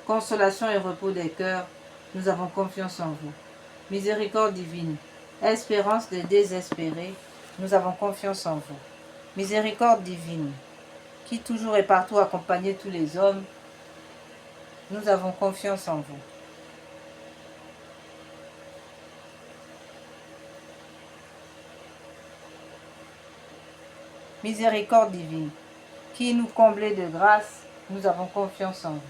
consolation et repos des cœurs, nous avons confiance en vous. Miséricorde divine, espérance des désespérés, nous avons confiance en vous. Miséricorde divine, qui toujours et partout accompagnez tous les hommes, nous avons confiance en vous. Miséricorde divine, qui nous comblez de grâce, nous avons confiance en vous.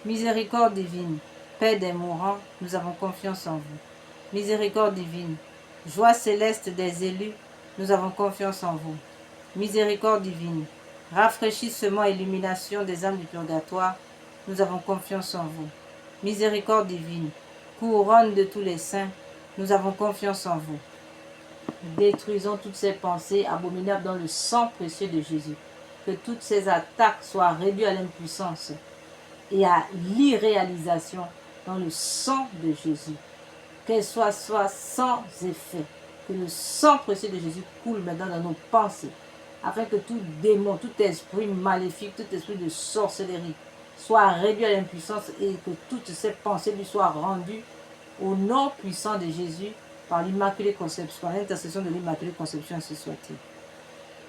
Miséricorde divine, paix des mourants, nous avons confiance en vous. Miséricorde divine, joie céleste des élus, nous avons confiance en vous. Miséricorde divine, rafraîchissement et illumination des âmes du purgatoire, nous avons confiance en vous. Miséricorde divine, couronne de tous les saints, nous avons confiance en vous. Détruisons toutes ces pensées abominables dans le sang précieux de Jésus. Que toutes ces attaques soient réduites à l'impuissance et à l'irréalisation dans le sang de Jésus. Qu'elles soient sans effet. Que le sang précieux de Jésus coule maintenant dans nos pensées, afin que tout démon, tout esprit maléfique, tout esprit de sorcellerie soit réduit à l'impuissance et que toutes ces pensées lui soient rendues au nom puissant de Jésus par l'Immaculée Conception, par l'intercession de l'Immaculée Conception, ainsi soit-il.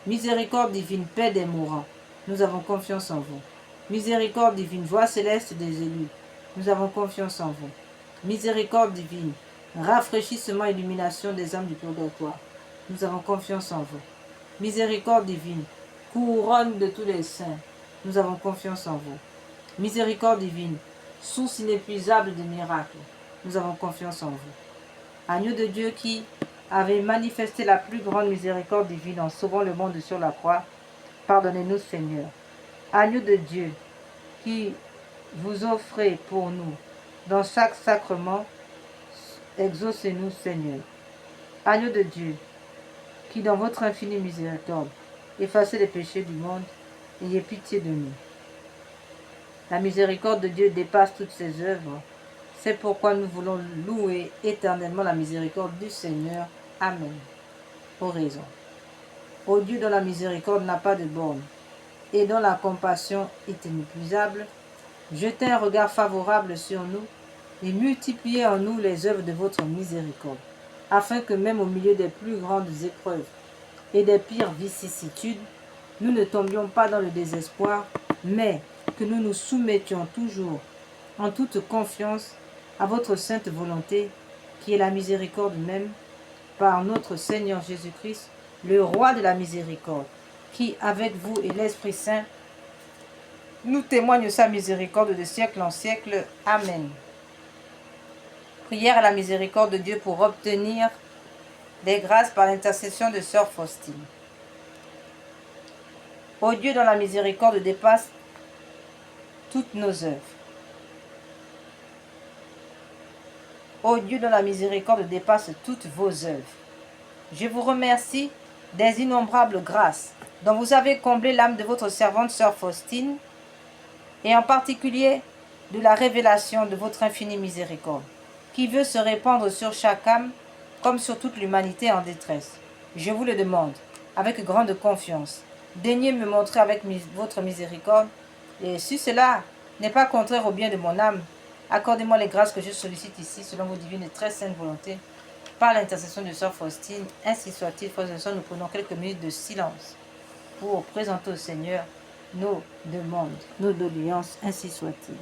Miséricorde divine, paix des mourants, nous avons confiance en vous. Miséricorde divine, voix céleste des élus, nous avons confiance en vous. Miséricorde divine, rafraîchissement et illumination des âmes du purgatoire, nous avons confiance en vous. Miséricorde divine, couronne de tous les saints, nous avons confiance en vous. Miséricorde divine, source inépuisable de miracles, nous avons confiance en vous. Agneau de Dieu qui avait manifesté la plus grande miséricorde divine en sauvant le monde sur la croix, pardonnez-nous Seigneur. Agneau de Dieu, qui vous offrez pour nous dans chaque sacrement, exaucez-nous, Seigneur. Agneau de Dieu, qui dans votre infinie miséricorde effacez les péchés du monde, ayez pitié de nous. La miséricorde de Dieu dépasse toutes ses œuvres. C'est pourquoi nous voulons louer éternellement la miséricorde du Seigneur. Amen. Oraison. Ô Dieu dont la miséricorde n'a pas de borne et dont la compassion est inépuisable, jetez un regard favorable sur nous et multipliez en nous les œuvres de votre miséricorde, afin que même au milieu des plus grandes épreuves et des pires vicissitudes, nous ne tombions pas dans le désespoir, mais que nous nous soumettions toujours, en toute confiance, à votre sainte volonté, qui est la miséricorde même, par notre Seigneur Jésus-Christ, le roi de la miséricorde, qui, avec vous et l'Esprit Saint, nous témoigne sa miséricorde de siècle en siècle. Amen. Prière à la miséricorde de Dieu pour obtenir des grâces par l'intercession de Sœur Faustine. Ô Dieu dont la miséricorde dépasse toutes nos œuvres. Ô Dieu dont la miséricorde dépasse toutes vos œuvres. Je vous remercie des innombrables grâces dont vous avez comblé l'âme de votre servante Sœur Faustine, et en particulier de la révélation de votre infinie miséricorde, qui veut se répandre sur chaque âme comme sur toute l'humanité en détresse. Je vous le demande, avec grande confiance, daignez me montrer avec votre miséricorde, et si cela n'est pas contraire au bien de mon âme, accordez-moi les grâces que je sollicite ici, selon vos divines et très saintes volontés, par l'intercession de Sœur Faustine. Ainsi soit-il. Frères et sœurs, nous prenons quelques minutes de silence pour présenter au Seigneur nos demandes, nos doléances. Ainsi soit-il.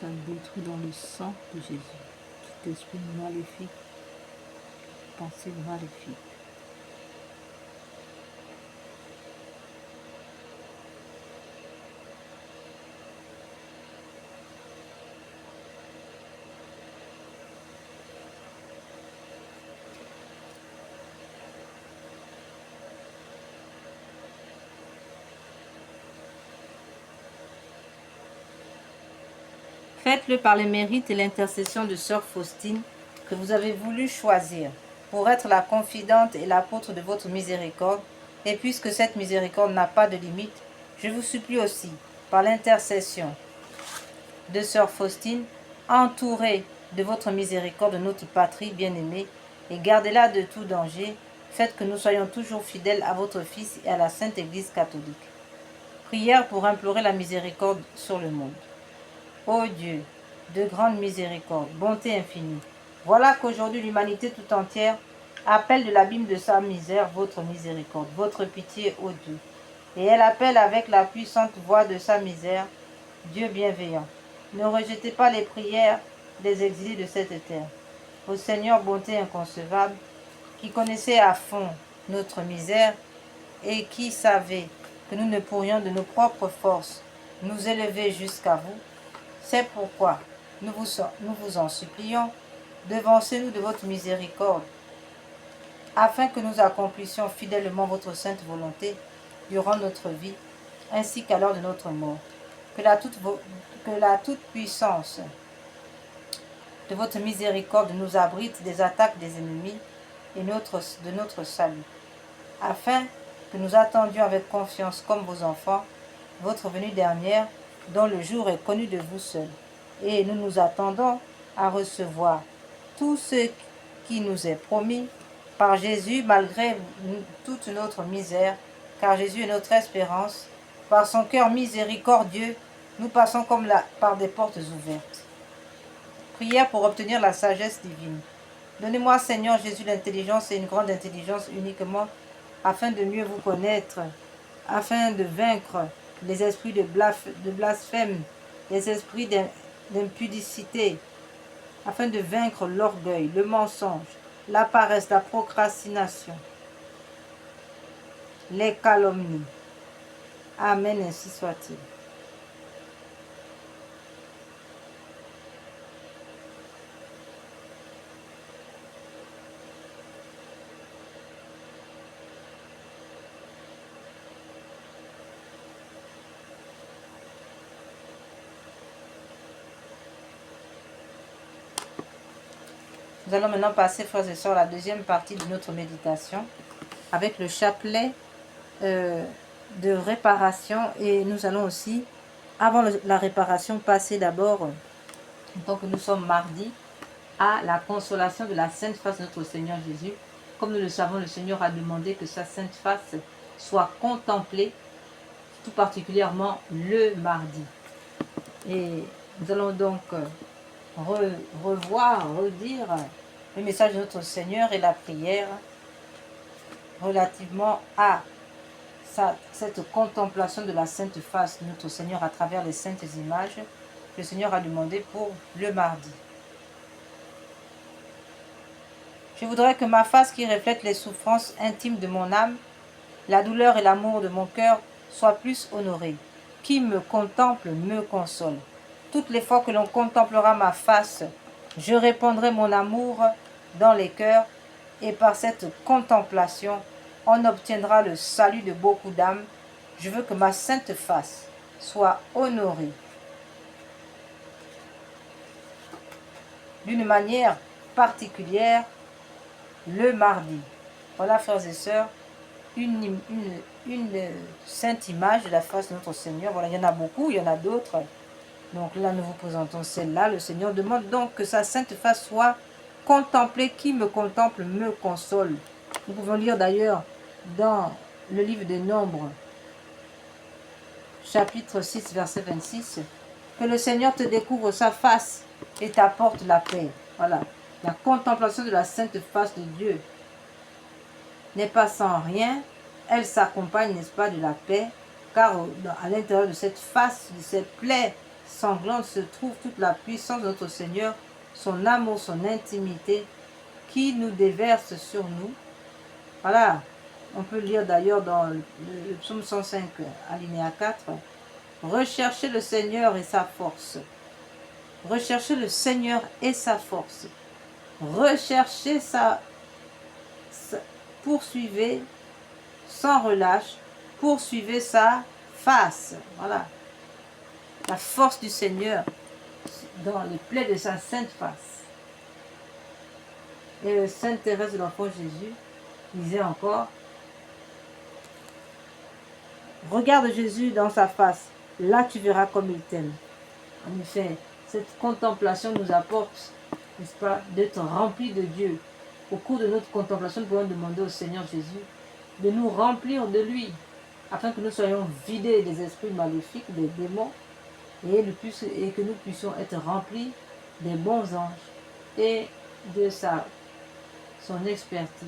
soit détruit dans le sang de Jésus. Tout esprit maléfique, pensée maléfique. Faites-le par les mérites et l'intercession de Sœur Faustine que vous avez voulu choisir pour être la confidente et l'apôtre de votre miséricorde. Et puisque cette miséricorde n'a pas de limite, je vous supplie aussi, par l'intercession de Sœur Faustine, entourez de votre miséricorde notre patrie bien-aimée et gardez-la de tout danger. Faites que nous soyons toujours fidèles à votre Fils et à la Sainte Église catholique. Prière pour implorer la miséricorde sur le monde. Ô Dieu, de grande miséricorde, bonté infinie, voilà qu'aujourd'hui l'humanité tout entière appelle de l'abîme de sa misère votre miséricorde, votre pitié, ô Dieu. Et elle appelle avec la puissante voix de sa misère, Dieu bienveillant. Ne rejetez pas les prières des exilés de cette terre. Ô Seigneur, bonté inconcevable, qui connaissez à fond notre misère et qui savez que nous ne pourrions de nos propres forces nous élever jusqu'à vous, c'est pourquoi nous vous en supplions, devancez-nous de votre miséricorde, afin que nous accomplissions fidèlement votre sainte volonté durant notre vie, ainsi qu'à l'heure de notre mort. Que la toute-puissance de votre miséricorde nous abrite des attaques des ennemis et de notre salut, afin que nous attendions avec confiance comme vos enfants votre venue dernière, dont le jour est connu de vous seuls. Et nous nous attendons à recevoir tout ce qui nous est promis par Jésus, malgré toute notre misère, car Jésus est notre espérance. Par son cœur miséricordieux, nous passons comme par des portes ouvertes. Prière pour obtenir la sagesse divine. Donnez-moi, Seigneur Jésus, l'intelligence et une grande intelligence uniquement, afin de mieux vous connaître, afin de vaincre les esprits de blasphème, les esprits d'impudicité, afin de vaincre l'orgueil, le mensonge, la paresse, la procrastination, les calomnies. Amen, ainsi soit-il. Nous allons maintenant passer, frères et sœurs, à la deuxième partie de notre méditation avec le chapelet de réparation. Et nous allons aussi, avant la réparation, passer d'abord, tant que nous sommes mardi, à la consolation de la Sainte Face de notre Seigneur Jésus. Comme nous le savons, le Seigneur a demandé que sa Sainte Face soit contemplée, tout particulièrement le mardi. Et nous allons donc redire le message de notre Seigneur et la prière relativement à cette contemplation de la sainte face de notre Seigneur à travers les saintes images. Le Seigneur a demandé pour le mardi. Je voudrais que ma face qui reflète les souffrances intimes de mon âme, la douleur et l'amour de mon cœur soient plus honorés. Qui me contemple me console. Toutes les fois que l'on contemplera ma face, je répandrai mon amour dans les cœurs et par cette contemplation, on obtiendra le salut de beaucoup d'âmes. Je veux que ma sainte face soit honorée d'une manière particulière le mardi. Voilà, frères et sœurs, une sainte image de la face de notre Seigneur. Voilà, il y en a beaucoup, il y en a d'autres. Donc là, nous vous présentons celle-là. Le Seigneur demande donc que sa sainte face soit contemplée. Qui me contemple me console. Nous pouvons lire d'ailleurs dans le livre des Nombres, chapitre 6, verset 26, que le Seigneur te découvre sa face et t'apporte la paix. Voilà, la contemplation de la sainte face de Dieu n'est pas sans rien. Elle s'accompagne, n'est-ce pas, de la paix, car à l'intérieur de cette face, de cette plaie, sanglante se trouve toute la puissance de notre Seigneur, son amour, son intimité, qui nous déverse sur nous. Voilà, on peut lire d'ailleurs dans le psaume 105, alinéa 4, recherchez le Seigneur et sa force. Recherchez le Seigneur et sa force. Recherchez poursuivez sans relâche, poursuivez sa face. Voilà. La force du Seigneur dans les plaies de sa sainte face. Et Sainte Thérèse de l'Enfant Jésus disait encore, regarde Jésus dans sa face, là tu verras comme il t'aime. En effet, cette contemplation nous apporte, n'est-ce pas, d'être remplis de Dieu. Au cours de notre contemplation, nous pouvons demander au Seigneur Jésus de nous remplir de lui, afin que nous soyons vidés des esprits maléfiques, des démons, et que nous puissions être remplis des bons anges et de son expertise.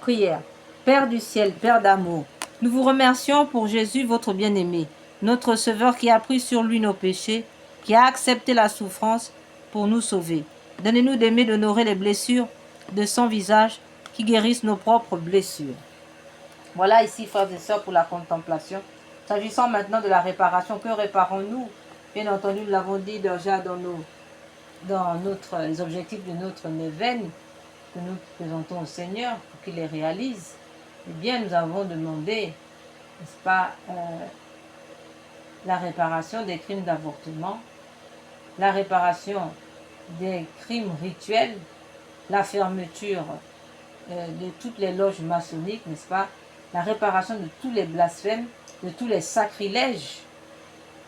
Prière. Père du ciel, Père d'amour, nous vous remercions pour Jésus, votre bien-aimé, notre Sauveur qui a pris sur lui nos péchés, qui a accepté la souffrance pour nous sauver. Donnez-nous d'aimer, d'honorer les blessures de son visage qui guérissent nos propres blessures. Voilà ici, frères et sœurs, pour la contemplation. S'agissant maintenant de la réparation, que réparons-nous? Bien entendu, nous l'avons dit déjà dans les objectifs de notre neuvaine, que nous présentons au Seigneur pour qu'il les réalise. Eh bien, nous avons demandé, n'est-ce pas, la réparation des crimes d'avortement, la réparation des crimes rituels, la fermeture de toutes les loges maçonniques, n'est-ce pas, la réparation de tous les blasphèmes, de tous les sacrilèges,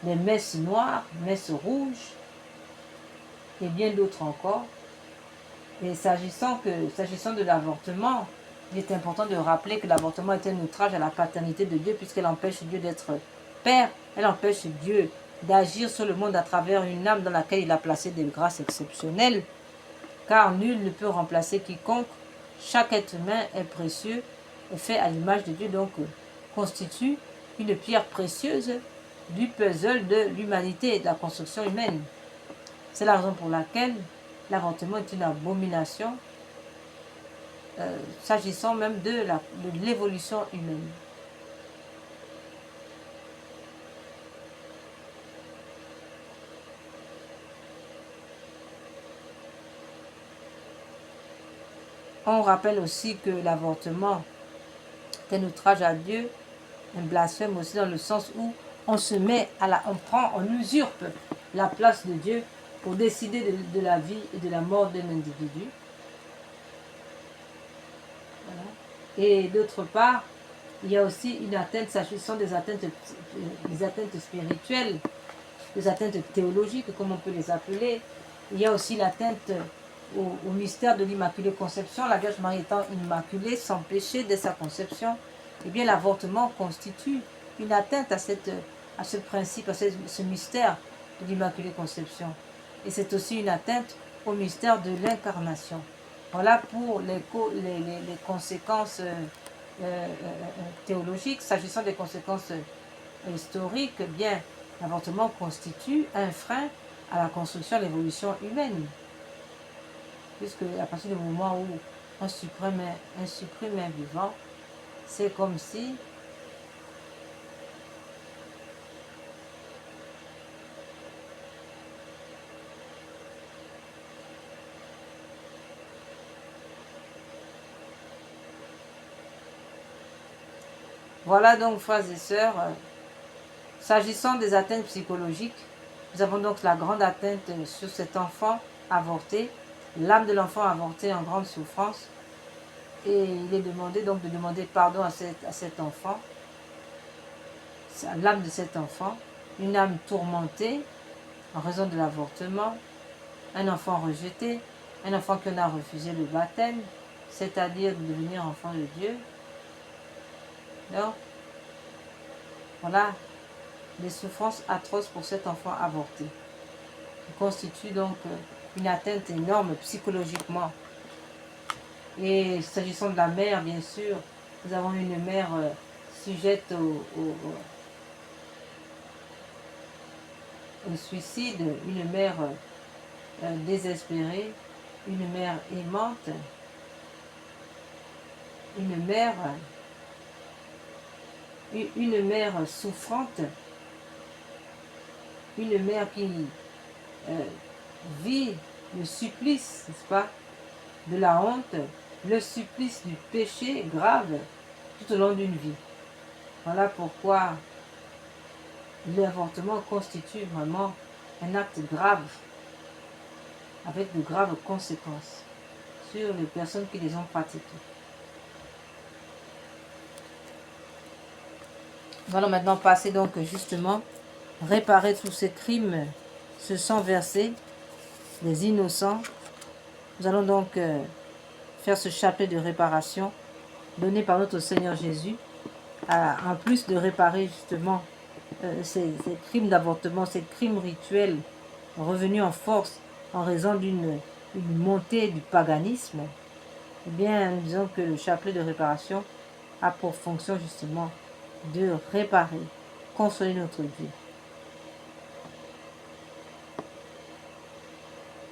les messes noires, messes rouges, et bien d'autres encore. Et s'agissant de l'avortement, il est important de rappeler que l'avortement est un outrage à la paternité de Dieu, puisqu'elle empêche Dieu d'être Père, elle empêche Dieu d'agir sur le monde à travers une âme dans laquelle il a placé des grâces exceptionnelles, car nul ne peut remplacer quiconque. Chaque être humain est précieux et fait à l'image de Dieu, donc constitue une pierre précieuse du puzzle de l'humanité et de la construction humaine. C'est la raison pour laquelle l'avortement est une abomination, s'agissant même de l'évolution humaine. On rappelle aussi que l'avortement est un outrage à Dieu, un blasphème aussi dans le sens où on usurpe la place de Dieu pour décider de la vie et de la mort d'un individu. Voilà. Et d'autre part, il y a aussi une atteinte, s'agissant des atteintes spirituelles, des atteintes théologiques, comme on peut les appeler. Il y a aussi l'atteinte au mystère de l'Immaculée Conception, la Vierge Marie étant immaculée, sans péché dès sa conception. Eh bien, l'avortement constitue une atteinte à ce principe, à ce mystère de l'Immaculée Conception. Et c'est aussi une atteinte au mystère de l'incarnation. Voilà pour les conséquences théologiques. S'agissant des conséquences historiques, eh bien, l'avortement constitue un frein à la construction et à l'évolution humaine. Puisque à partir du moment où on supprime un vivant, c'est comme si voilà donc, frères et sœurs, s'agissant des atteintes psychologiques, nous avons donc la grande atteinte sur cet enfant avorté, l'âme de l'enfant avorté en grande souffrance, et il est demandé donc de demander pardon à cet enfant, à l'âme de cet enfant, une âme tourmentée en raison de l'avortement, un enfant rejeté, Un enfant qui en a refusé le baptême, c'est-à-dire de devenir enfant de Dieu. Donc, voilà les souffrances atroces pour cet enfant avorté, qui constitue donc une atteinte énorme psychologiquement. Et s'agissant de la mère, bien sûr, nous avons une mère sujette au suicide, une mère désespérée, une mère aimante, une mère souffrante, une mère qui vit le supplice, n'est-ce pas, de la honte, le supplice du péché grave tout au long d'une vie. Voilà pourquoi l'avortement constitue vraiment un acte grave, avec de graves conséquences sur les personnes qui les ont pratiquées. Nous allons maintenant passer donc justement, réparer tous ces crimes, ce sang versé, des innocents. Nous allons donc faire ce chapelet de réparation donné par notre Seigneur Jésus, en plus de réparer justement ces crimes d'avortement, ces crimes rituels revenus en force en raison d'une montée du paganisme. Eh bien, nous disons que le chapelet de réparation a pour fonction justement de réparer, consoler notre vie.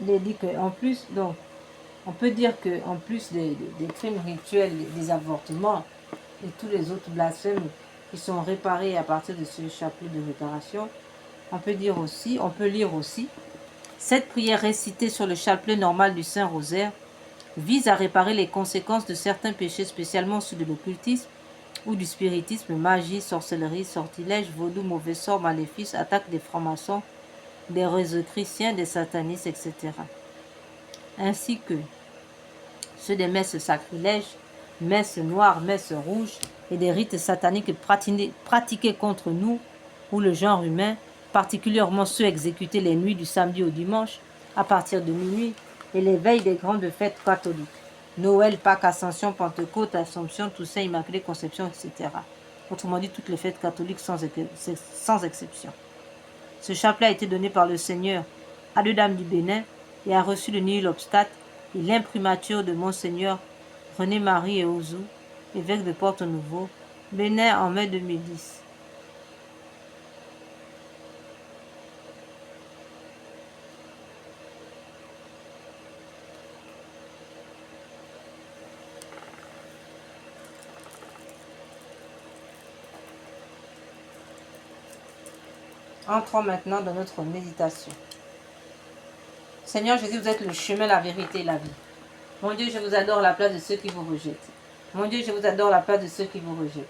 Il est dit qu'en plus, donc, on peut dire qu'en plus des crimes rituels, des avortements et tous les autres blasphèmes qui sont réparés à partir de ce chapelet de réparation, on peut lire aussi, cette prière récitée sur le chapelet normal du Saint-Rosaire vise à réparer les conséquences de certains péchés, spécialement ceux de l'occultisme ou du spiritisme, magie, sorcellerie, sortilège, vaudou, mauvais sort, maléfice, attaque des francs-maçons, des réseaux chrétiens, des satanistes, etc. Ainsi que ceux des messes sacrilèges, messes noires, messes rouges et des rites sataniques pratiqués contre nous ou le genre humain, particulièrement ceux exécutés les nuits du samedi au dimanche à partir de minuit et les veilles des grandes fêtes catholiques. Noël, Pâques, Ascension, Pentecôte, Assomption, Toussaint, Immaculée Conception, etc. Autrement dit, toutes les fêtes catholiques sans exception. Ce chapelet a été donné par le Seigneur à deux dames du Bénin et a reçu le nihil obstat et l'imprimature de Monseigneur René-Marie Eouzou, évêque de Porto-Novo, Bénin en mai 2010. Entrons maintenant dans notre méditation. Seigneur Jésus, vous êtes le chemin, la vérité et la vie. Mon Dieu, je vous adore à la place de ceux qui vous rejettent. Mon Dieu, je vous adore à la place de ceux qui vous rejettent.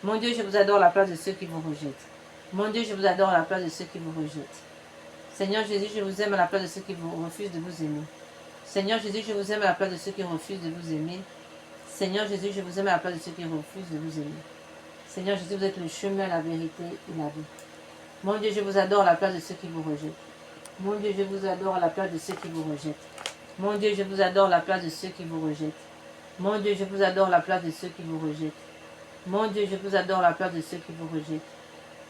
Mon Dieu, je vous adore à la place de ceux qui vous rejettent. Mon Dieu, je vous adore à la place de ceux qui vous rejettent. Seigneur Jésus, je vous aime à la place de ceux qui vous refusent de vous aimer. Seigneur Jésus, je vous aime à la place de ceux qui refusent de vous aimer. Seigneur Jésus, je vous aime à la place de ceux qui refusent de vous aimer. Seigneur Jésus, vous êtes le chemin, la vérité et la vie. Mon Dieu, je vous adore à la place de ceux qui vous rejettent. Mon Dieu, je vous adore à la place de ceux qui vous rejettent. Mon Dieu, je vous adore à la place de ceux qui vous rejettent. Mon Dieu, je vous adore à la place de ceux qui vous rejettent. Mon Dieu, je vous adore à la place de ceux qui vous rejettent.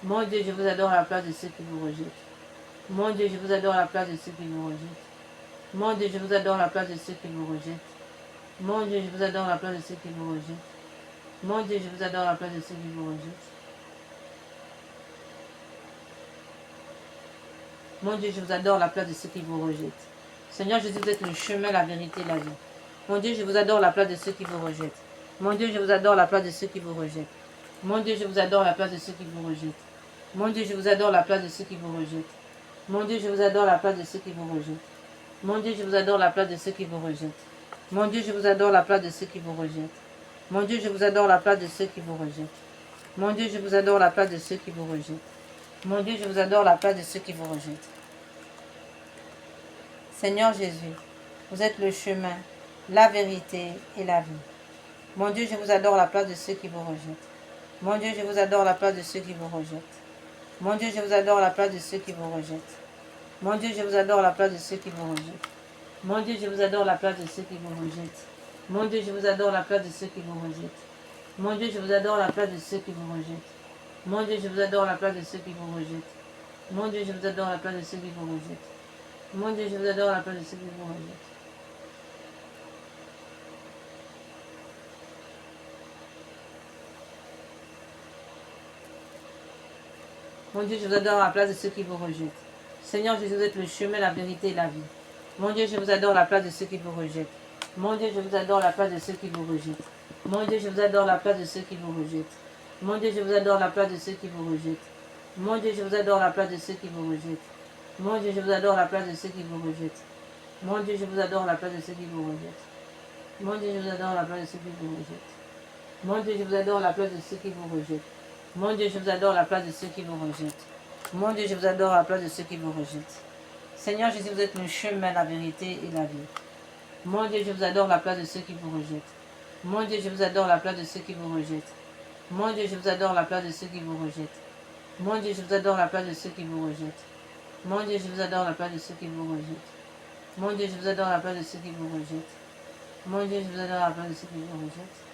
Mon Dieu, je vous adore à la place de ceux qui vous rejettent. Mon Dieu, je vous adore à la place de ceux qui vous rejettent. Mon Dieu, je vous adore à la place de ceux qui vous rejettent. Mon Dieu, je vous adore à la place de ceux qui vous rejettent. Mon Dieu, je vous adore à la place de ceux qui vous rejettent. Mon Dieu, je vous adore à la place de ceux qui vous rejettent. Seigneur Jésus, vous êtes le chemin, la vérité et la vie. Mon Dieu, je vous adore à la place de ceux qui vous rejettent. Mon Dieu, je vous adore à la place de ceux qui vous rejettent. Mon Dieu, je vous adore à la place de ceux qui vous rejettent. Mon Dieu, je vous adore à la place de ceux qui vous rejettent. Mon Dieu, je vous adore à la place de ceux qui vous rejettent. Mon Dieu, je vous adore à la place de ceux qui vous rejettent. Mon Dieu, je vous adore à la place de ceux qui vous rejettent. Mon Dieu, je vous adore à la place de ceux qui vous rejettent. Mon Dieu, je vous adore à la place de ceux qui vous rejettent. Mon Dieu, je vous adore à la place de ceux qui vous rejettent. Seigneur Jésus, vous êtes le chemin, la vérité et la vie. Mon Dieu, je vous adore à la place de ceux qui vous rejettent. Mon Dieu, je vous adore à la place de ceux qui vous rejettent. Mon Dieu, je vous adore à la place de ceux qui vous rejettent. Mon Dieu, je vous adore à la place de ceux qui vous rejettent. Mon Dieu, je vous adore la place de ceux qui vous rejettent. Mon Dieu, je vous adore la place de ceux qui vous rejettent. Mon Dieu, je vous adore la place de ceux qui vous rejettent. Mon Dieu, je vous adore la place de ceux qui vous rejettent. Mon Dieu, je vous adore la place de ceux qui vous rejettent. Mon Dieu, je vous adore la place de ceux qui vous rejettent. Mon Dieu, je vous adore la place de ceux qui vous rejettent. Seigneur Jésus, vous êtes le chemin, la vérité et la vie. Mon Dieu, je vous adore la place de ceux qui vous rejettent. Mon Dieu, je vous adore la place de ceux qui vous rejettent. Mon Dieu, je vous adore la place de ceux qui vous rejettent. Mon Dieu, je vous adore la place de ceux qui vous rejettent. Mon Dieu, je vous adore la place de ceux qui vous rejettent. Mon Dieu, je vous adore la place de ceux qui vous rejettent. Mon Dieu, je vous adore la place de ceux qui vous rejettent. Mon Dieu, je vous adore la place de ceux qui vous rejettent. Mon Dieu, je vous adore la place de ceux qui vous rejettent. Mon Dieu, je vous adore la place de ceux qui vous rejettent. Mon Dieu, je vous adore la place de ceux qui vous rejettent. Seigneur Jésus, vous êtes le chemin, la vérité et la vie. Mon Dieu, je vous adore la place de ceux qui vous rejettent. Mon Dieu, je vous adore la place de ceux qui vous rejettent. Mon Dieu, je vous adore la place de ceux qui vous rejettent. Mon Dieu, je vous adore la place de ceux qui vous rejettent. Mon Dieu, je vous adore la place de ceux qui vous rejettent. Mon Dieu, je vous adore la place de ceux qui vous rejettent. Mon Dieu, je vous adore la place de ceux qui vous rejettent.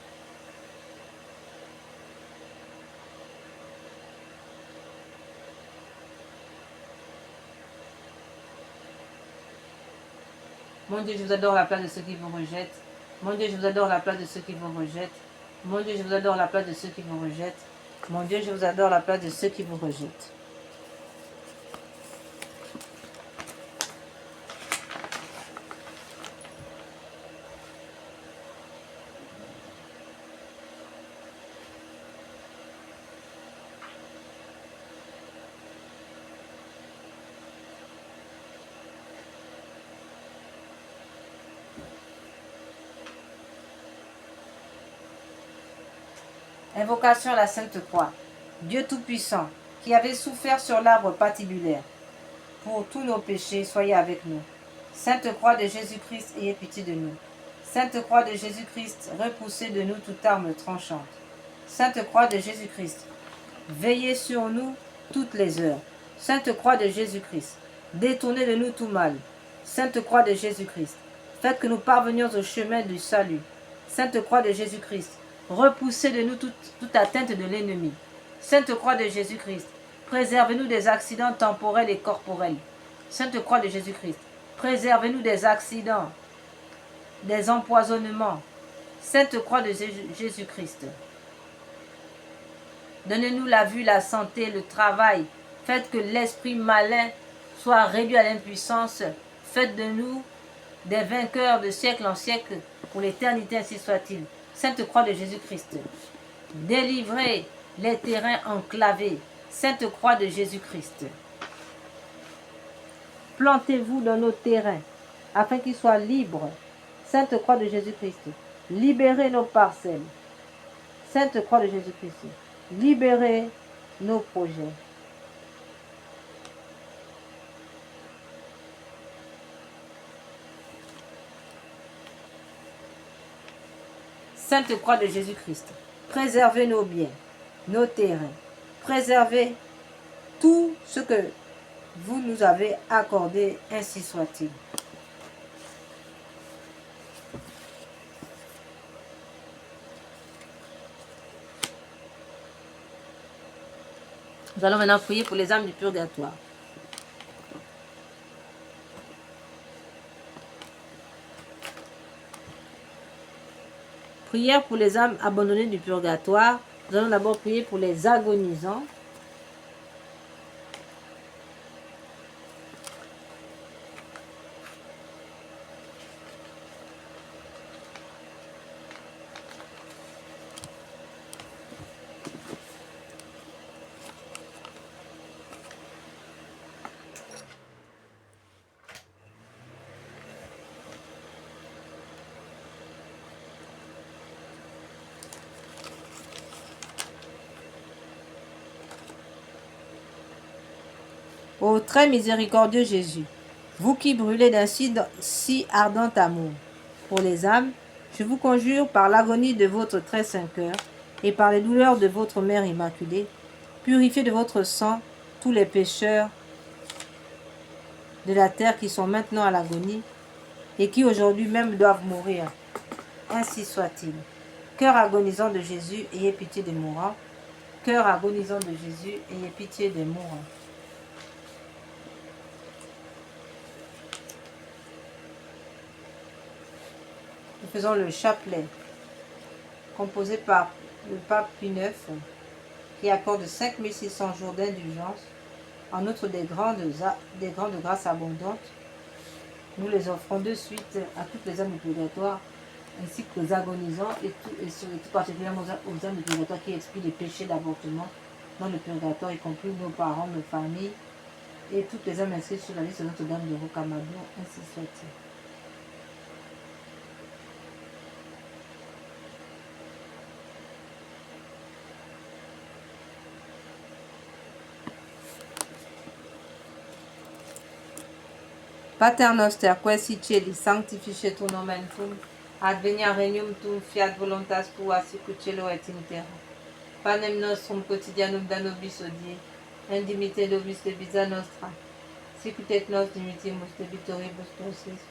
Mon Dieu, je vous adore la place de ceux qui vous rejettent. Mon Dieu, je vous adore la place de ceux qui vous rejettent. Mon Dieu, je vous adore la place de ceux qui vous rejettent. Mon Dieu, je vous adore la place de ceux qui vous rejettent. Invocation à la Sainte Croix. Dieu Tout-Puissant, qui avait souffert sur l'arbre patibulaire, pour tous nos péchés, soyez avec nous. Sainte Croix de Jésus-Christ, ayez pitié de nous. Sainte Croix de Jésus-Christ, repoussez de nous toute arme tranchante. Sainte Croix de Jésus-Christ, veillez sur nous toutes les heures. Sainte Croix de Jésus-Christ, détournez de nous tout mal. Sainte Croix de Jésus-Christ, faites que nous parvenions au chemin du salut. Sainte Croix de Jésus-Christ, repoussez de nous toute atteinte de l'ennemi. Sainte Croix de Jésus-Christ, préservez-nous des accidents temporels et corporels. Sainte Croix de Jésus-Christ, préservez-nous des accidents, des empoisonnements. Sainte Croix de Jésus-Christ, donnez-nous la vue, la santé, le travail. Faites que l'esprit malin soit réduit à l'impuissance. Faites de nous des vainqueurs de siècle en siècle pour l'éternité, ainsi soit-il. Sainte Croix de Jésus-Christ, délivrez les terrains enclavés. Sainte Croix de Jésus-Christ, plantez-vous dans nos terrains afin qu'ils soient libres. Sainte Croix de Jésus-Christ, libérez nos parcelles. Sainte Croix de Jésus-Christ, libérez nos projets. Sainte Croix de Jésus-Christ, préservez nos biens, nos terrains, préservez tout ce que vous nous avez accordé, ainsi soit-il. Nous allons maintenant prier pour les âmes du purgatoire. Prière pour les âmes abandonnées du purgatoire. Nous allons d'abord prier pour les agonisants. Ô très miséricordieux Jésus, vous qui brûlez d'un si ardent amour pour les âmes, je vous conjure par l'agonie de votre très saint cœur et par les douleurs de votre Mère Immaculée, purifiez de votre sang tous les pécheurs de la terre qui sont maintenant à l'agonie, et qui aujourd'hui même doivent mourir. Ainsi soit-il. Cœur agonisant de Jésus, ayez pitié des mourants. Cœur agonisant de Jésus, ayez pitié des mourants. Nous faisons le chapelet, composé par le pape Pie IX, qui accorde 5600 jours d'indulgence, en outre des grandes grâces abondantes. Nous les offrons de suite à toutes les âmes du purgatoire, ainsi qu'aux agonisants et tout particulièrement aux âmes du purgatoire qui expient les péchés d'avortement dans le purgatoire, y compris nos parents, nos familles et toutes les âmes inscrites sur la liste de Notre-Dame de Rocamadour, ainsi soit-il. Pater noster, quae si celi, sanctificetur nomen tuum, advenia regnum tuum, fiat voluntas tua, sicut cielo et in terra. Panem nostrum quotidianum da nobis hodie, indimite nobis debita nostra, sicut et nos dimittimus debitoribus nostris,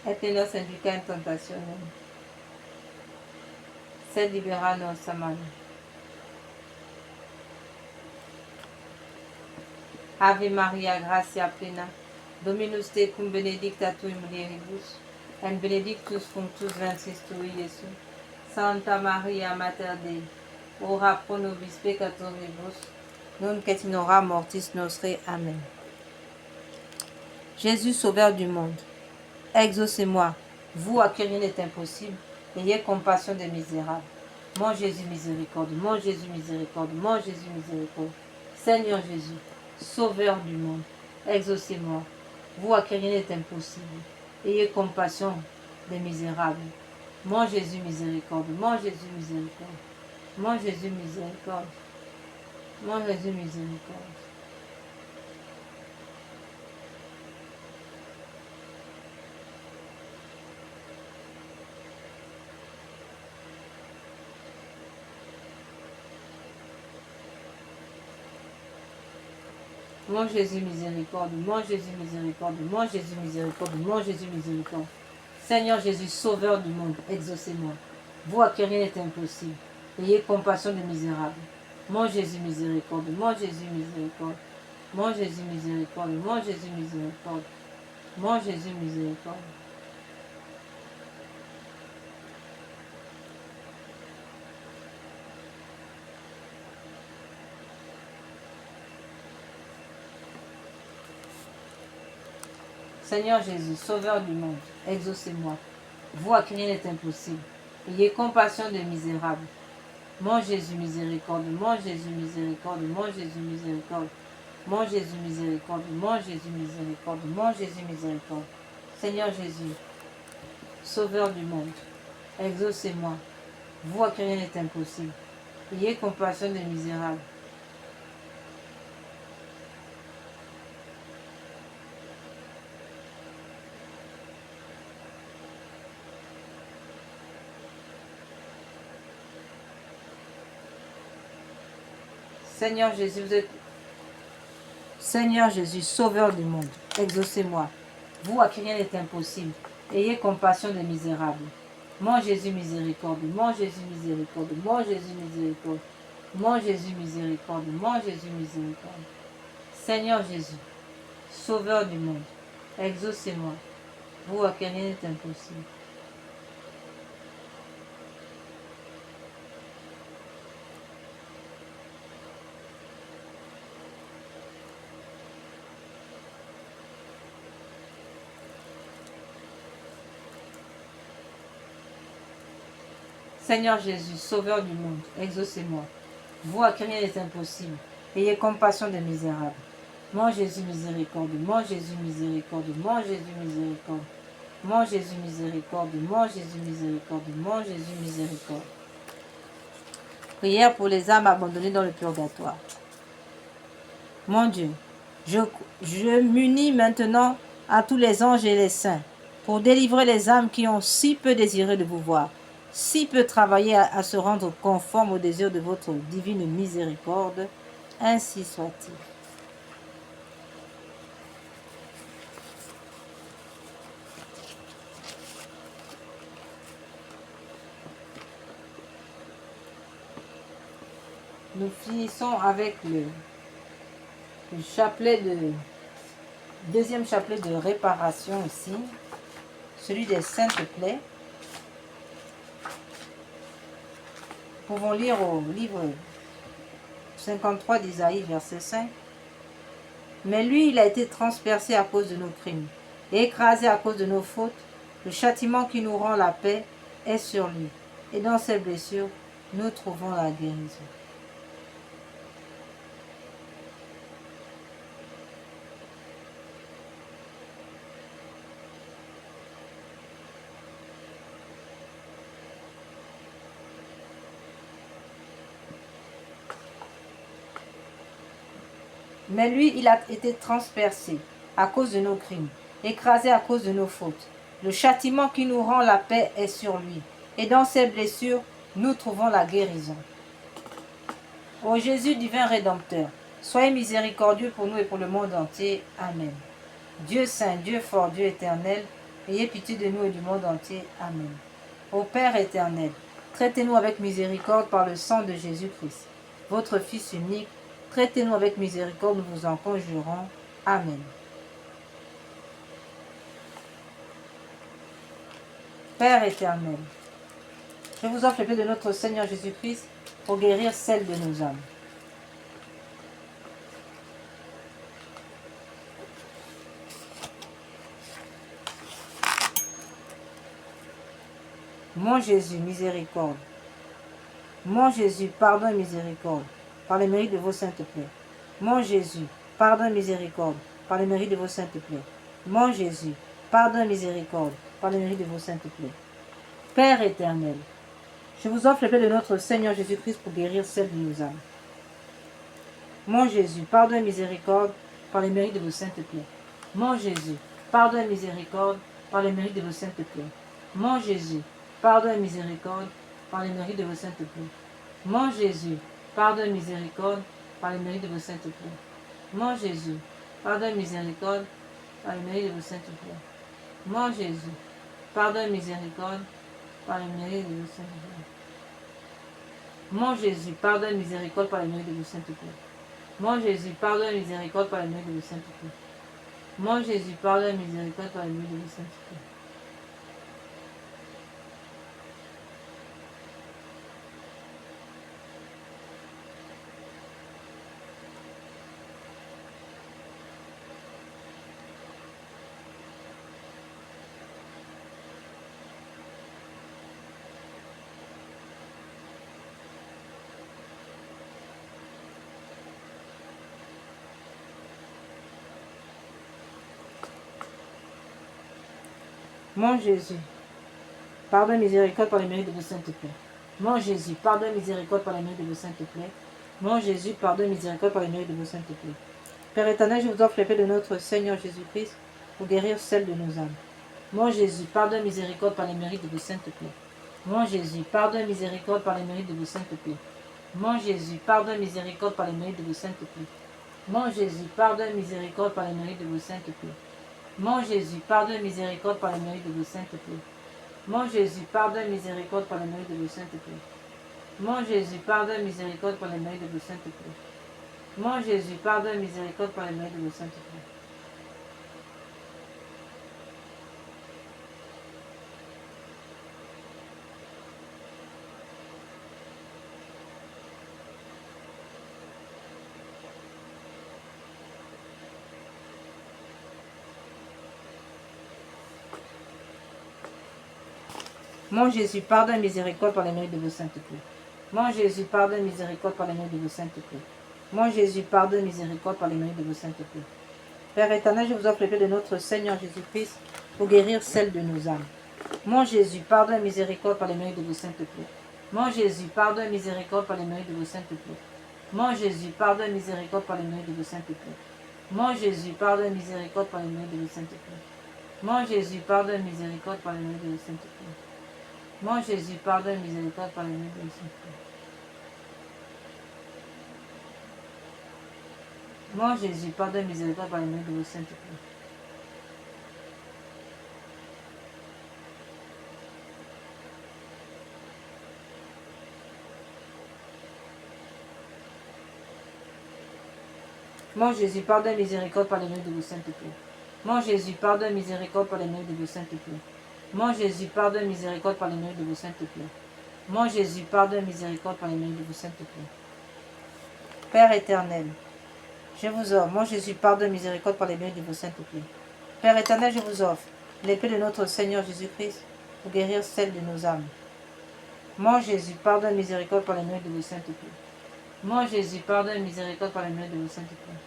et ne nos induca in tentationem, sed libera nos a malo. Ave Maria, gratia plena, Dominus tecum benedicta tui mulieribus, et benedictus fructus ventris tui, Iesus. Santa Maria, Mater Dei, ora pro nobis peccatoribus, nunc et in hora mortis nostre. Amen. Jésus, Sauveur du monde, exaucez-moi, vous à qui rien n'est impossible, ayez compassion des misérables. Mon Jésus miséricorde, mon Jésus miséricorde, mon Jésus miséricorde. Seigneur Jésus, Sauveur du monde, exaucez-moi, vous à qui rien n'est impossible, ayez compassion des misérables. Mon Jésus miséricorde, mon Jésus miséricorde, mon Jésus miséricorde, mon Jésus miséricorde. Mon Jésus miséricorde, mon Jésus miséricorde, mon Jésus miséricorde, mon Jésus miséricorde. Seigneur Jésus, Sauveur du monde, exaucez-moi. Vous à qui rien n'est impossible, ayez compassion des misérables. Mon Jésus miséricorde, mon Jésus miséricorde, mon Jésus miséricorde, mon Jésus miséricorde, mon Jésus miséricorde. Seigneur Jésus, Sauveur du monde, exaucez-moi. Vous à qui rien n'est impossible, ayez compassion des misérables. Mon Jésus miséricorde, mon Jésus miséricorde, mon Jésus miséricorde, mon Jésus miséricorde, mon Jésus miséricorde, mon Jésus miséricorde. Seigneur Jésus, Sauveur du monde, exaucez-moi. Vous à qui rien n'est impossible, ayez compassion des misérables. Seigneur Jésus, vous êtes... Seigneur Jésus, Sauveur du monde, exaucez-moi. Vous à qui rien n'est impossible, ayez compassion des misérables. Mon Jésus miséricorde, mon Jésus miséricorde, mon Jésus miséricorde, mon Jésus miséricorde, mon Jésus miséricorde. Seigneur Jésus, Sauveur du monde, exaucez-moi. Vous à qui rien n'est impossible. Seigneur Jésus, Sauveur du monde, exaucez-moi. Vous à qui rien n'est impossible, ayez compassion des misérables. Mon Jésus miséricorde, mon Jésus miséricorde, mon Jésus miséricorde, mon Jésus miséricorde, mon Jésus miséricorde, mon Jésus miséricorde. Prière pour les âmes abandonnées dans le purgatoire. Mon Dieu, je m'unis maintenant à tous les anges et les saints pour délivrer les âmes qui ont si peu désiré de vous voir, si peu travaillé à se rendre conforme au désir de votre divine miséricorde. Ainsi soit-il. nous finissons avec le chapelet de deuxième chapelet de réparation ici, celui des saintes plaies. Nous pouvons lire au livre 53 d'Isaïe, verset 5. Mais lui, il a été transpercé à cause de nos crimes et écrasé à cause de nos fautes. Le châtiment qui nous rend la paix est sur lui. Et dans ses blessures, nous trouvons la guérison. Mais lui, il a été transpercé à cause de nos crimes, écrasé à cause de nos fautes. Le châtiment qui nous rend la paix est sur lui. Et dans ses blessures, nous trouvons la guérison. Ô Jésus divin Rédempteur, soyez miséricordieux pour nous et pour le monde entier. Amen. Dieu saint, Dieu fort, Dieu éternel, ayez pitié de nous et du monde entier. Amen. Ô Père éternel, traitez-nous avec miséricorde par le sang de Jésus-Christ, votre Fils unique. Traitez-nous avec miséricorde, nous vous en conjurons. Amen. Père éternel, je vous offre le paix de notre Seigneur Jésus-Christ pour guérir celle de nos âmes. Mon Jésus, miséricorde. Mon Jésus, pardon et miséricorde, par les mérites de vos saintes plaies. Mon Jésus, pardon et miséricorde, par les mérites de vos saintes plaies. Mon Jésus, pardon et miséricorde, par les mérites de vos saintes plaies. Père éternel, je vous offre le paix de notre Seigneur Jésus-Christ pour guérir celle de nos âmes. Mon Jésus, pardon et miséricorde, par les mérites de vos saintes plaies. Mon Jésus, pardon et miséricorde, par les mérites de vos saintes plaies. Mon Jésus, pardon et miséricorde, par les mérites de vos saintes plaies. Mon Jésus, pardon et miséricorde, par les mérites de vos saintes plaies. Mon Jésus, pardon et miséricorde, par les mérites de vos saintes plaies. Mon Jésus, pardon et miséricorde, par les mérites de vos saintes plaies. Mon Jésus, pardon et miséricorde, par les mérites de vos saintes plaies. Mon Jésus, pardon et miséricorde, par les mérites de vos saintes plaies. Mon Jésus, pardon et miséricorde, par les mérites de vos saintes plaies. Mon Jésus, pardon et miséricorde par les mérites de vos saintes plaies. Mon Jésus, pardon et miséricorde par les mérites de vos saintes plaies. Mon Jésus, pardon et miséricorde par les mérites de vos saintes plaies. Père éternel, je vous offre les paix de notre Seigneur Jésus-Christ pour guérir celle de nos âmes. Mon Jésus, pardon et miséricorde par les mérites de vos saintes plaies. Mon Jésus, pardon et miséricorde par les mérites de vos saintes plaies. Mon Jésus, pardon et miséricorde par les mérites de vos saintes plaies. Mon Jésus, pardon et miséricorde par les mérites de vos saintes plaies. Mon Jésus, pardon et miséricorde par les mérites de vos saintes plaies. Mon Jésus, pardon et miséricorde par les mérites de vos saintes plaies. Mon Jésus, pardon et miséricorde par les mérites de vos saintes plaies. Mon Jésus, pardon et miséricorde par les mérites de vos saintes plaies. Mon Jésus, pardon et miséricorde par les mérites de vos saintes plaies. Mon Jésus, pardon et miséricorde par les mérites de vos saintes plaies. Mon Jésus, pardon et miséricorde par les mérites de vos saintes plaies. Père éternel, je vous offre le paix de notre Seigneur Jésus-Christ pour guérir celle de nos âmes. Mon Jésus, pardon et miséricorde par les mérites de vos saintes plaies. Mon Jésus, pardon et miséricorde par les mérites de vos saintes plaies. Mon Jésus, pardon et miséricorde par les mérites de vos saintes plaies. Mon Jésus, pardon et miséricorde par les mérites de vos saintes plaies. Mon Jésus, pardon et miséricorde par les mérites de vos saintes plaies. Mon Jésus, pardon et miséricorde par les mérites de vos saintes plaies. Mon Jésus, pardon et miséricorde par les mérites de vos saintes plaies. Mon Jésus, pardonne, miséricorde par les mérites de vos saintes plaie. Mon Jésus, pardonne, miséricorde par les mérites de vos saintes plaie. Mon Jésus, pardonne, miséricorde par les mérites de vos saintes plaie. Mon Jésus, pardonne, miséricorde par les mérites de vos saintes plaie. Père éternel, je vous offre, mon Jésus, pardonne, miséricorde par les mérites de vos saintes plaie. Père éternel, je vous offre l'épée de notre Seigneur Jésus-Christ pour guérir celle de nos âmes. Mon Jésus, pardonne, miséricorde par les mérites de vos saintes plaie. Mon Jésus, pardonne, miséricorde par les mérites de vos saintes plaie.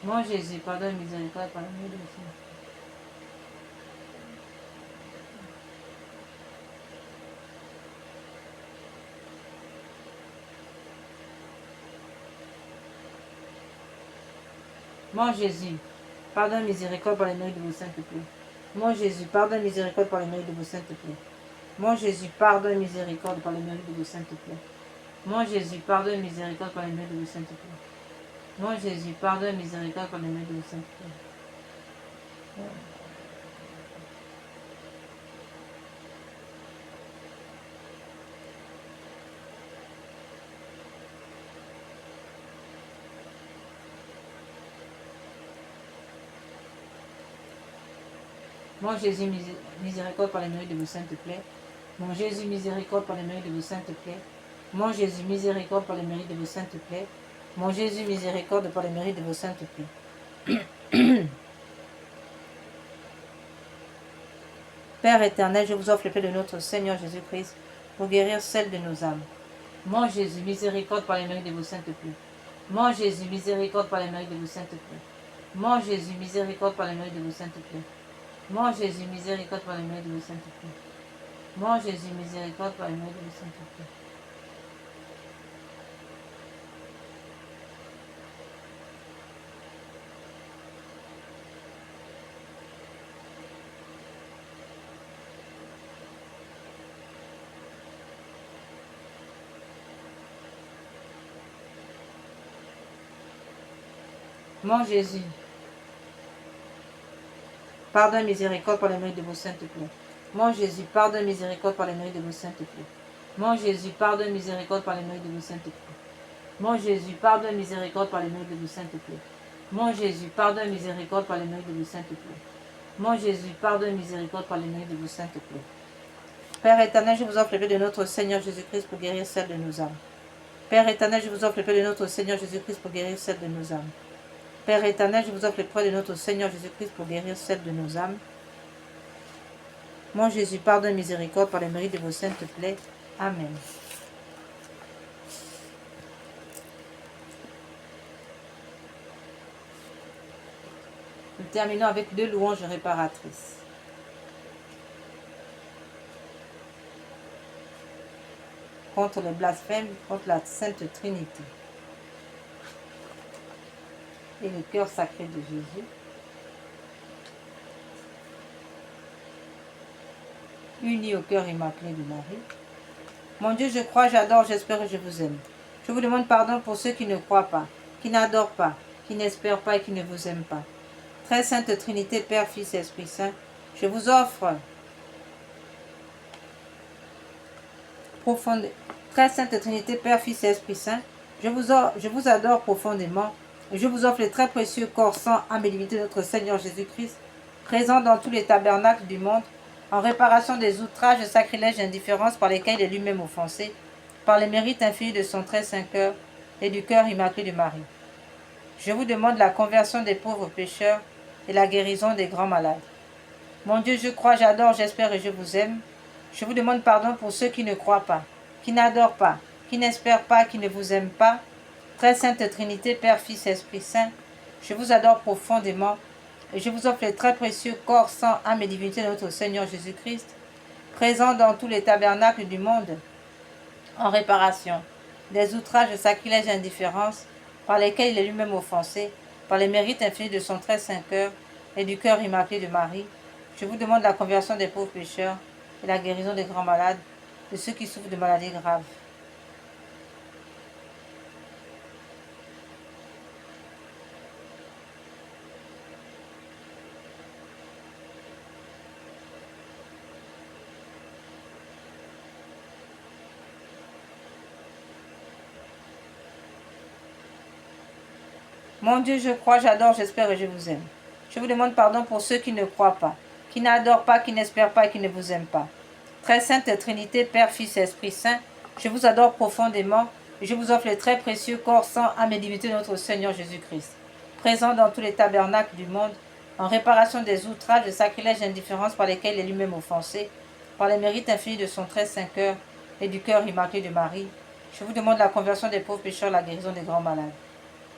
Mon Jésus, pardonne, miséricorde par les mérites de vos saintes plaie. Mon Jésus, pardonne, miséricorde par les mérites de vos saintes plaie. Mon Jésus, pardonne, miséricorde par les mérites de vos saintes plaie. Mon Jésus, pardonne, miséricorde par les mérites de vos saintes plaie. Mon Jésus, pardonne, miséricorde par les mérites de vos saintes plaie. Mon Jésus, pardonne, miséricorde par les mérites de vos saintes plaie. Mon Jésus, miséricorde par les mérites de vos saintes plaies. Mon Jésus, miséricorde par les mérites de vos saintes plaies. Mon Jésus, miséricorde par les mérites de vos saintes plaies. Mon Jésus, miséricorde par les mérites de vos saintes plaies. Père éternel, je vous offre le paix de notre Seigneur Jésus-Christ pour guérir celle de nos âmes. Mon Jésus, miséricorde par les mérites de vos saintes plaies. Mon Jésus, miséricorde par les mérites de vos saintes plaies. Mon Jésus, miséricorde par les mérites de vos saintes plaies. Mon Jésus, miséricorde par les mérites de vos saintes plaies. Mon Jésus, miséricorde par les mérites de vos saintes plaies. Mon Jésus, pardonne, miséricorde par les mérites de vos saintes plaies. Mon Jésus, pardonne, miséricorde par les mérites de vos saintes plaies. Mon Jésus, pardonne, miséricorde par les mérites de vos saintes plaies. Mon Jésus, pardonne, miséricorde par les mérites de vos saintes plaies. Mon Jésus, pardonne, miséricorde par les mérites de vos saintes plaies. Mon Jésus, pardonne, miséricorde par les mérites de vos saintes plaies. Père éternel, je vous offre le paix de notre Seigneur Jésus-Christ pour guérir celle de nos âmes. Père éternel, je vous offre le paix de notre Seigneur Jésus-Christ pour guérir celle de nos âmes. Père éternel, je vous offre le paix de notre Seigneur Jésus-Christ pour guérir celle de nos âmes. Mon Jésus, pardonne, miséricorde par les mérites de vos saintes plaies. Amen. Nous terminons avec 2 louanges réparatrices. Contre le blasphème, contre la Sainte Trinité. Et le cœur sacré de Jésus. Unis au cœur immaculé de Marie. Mon Dieu, je crois, j'adore, j'espère et je vous aime. Je vous demande pardon pour ceux qui ne croient pas, qui n'adorent pas, qui n'espèrent pas et qui ne vous aiment pas. Très Sainte Trinité, Père, Fils et Esprit Saint, je vous offre Très Sainte Trinité, Père, Fils et Esprit Saint, je vous adore profondément et je vous offre le très précieux corps, sang, âme et divinité de notre Seigneur Jésus-Christ, présent dans tous les tabernacles du monde, en réparation des outrages, sacrilèges et indifférences par lesquels il est lui-même offensé, par les mérites infinis de son très saint cœur et du cœur immaculé de Marie. Je vous demande la conversion des pauvres pécheurs et la guérison des grands malades. Mon Dieu, je crois, j'adore, j'espère et je vous aime. Je vous demande pardon pour ceux qui ne croient pas, qui n'adorent pas, qui n'espèrent pas, qui ne vous aiment pas. Très Sainte Trinité, Père, Fils et Esprit Saint, je vous adore profondément et je vous offre le très précieux corps, sang, âme et divinité de notre Seigneur Jésus-Christ, présent dans tous les tabernacles du monde, en réparation des outrages, sacrilèges et indifférences par lesquels il est lui-même offensé, par les mérites infinis de son très saint cœur et du cœur immaculé de Marie. Je vous demande la conversion des pauvres pécheurs et la guérison des grands malades, de ceux qui souffrent de maladies graves. Mon Dieu, je crois, j'adore, j'espère et je vous aime. Je vous demande pardon pour ceux qui ne croient pas, qui n'adorent pas, qui n'espèrent pas et qui ne vous aiment pas. Très sainte Trinité, Père, Fils et Esprit Saint, je vous adore profondément et je vous offre le très précieux corps, sang, âme et divinité de notre Seigneur Jésus-Christ, présent dans tous les tabernacles du monde, en réparation des outrages, des sacrilèges et indifférences par lesquels il est lui-même offensé, par les mérites infinis de son très saint cœur et du cœur immaculé de Marie. Je vous demande la conversion des pauvres pécheurs, la guérison des grands malades.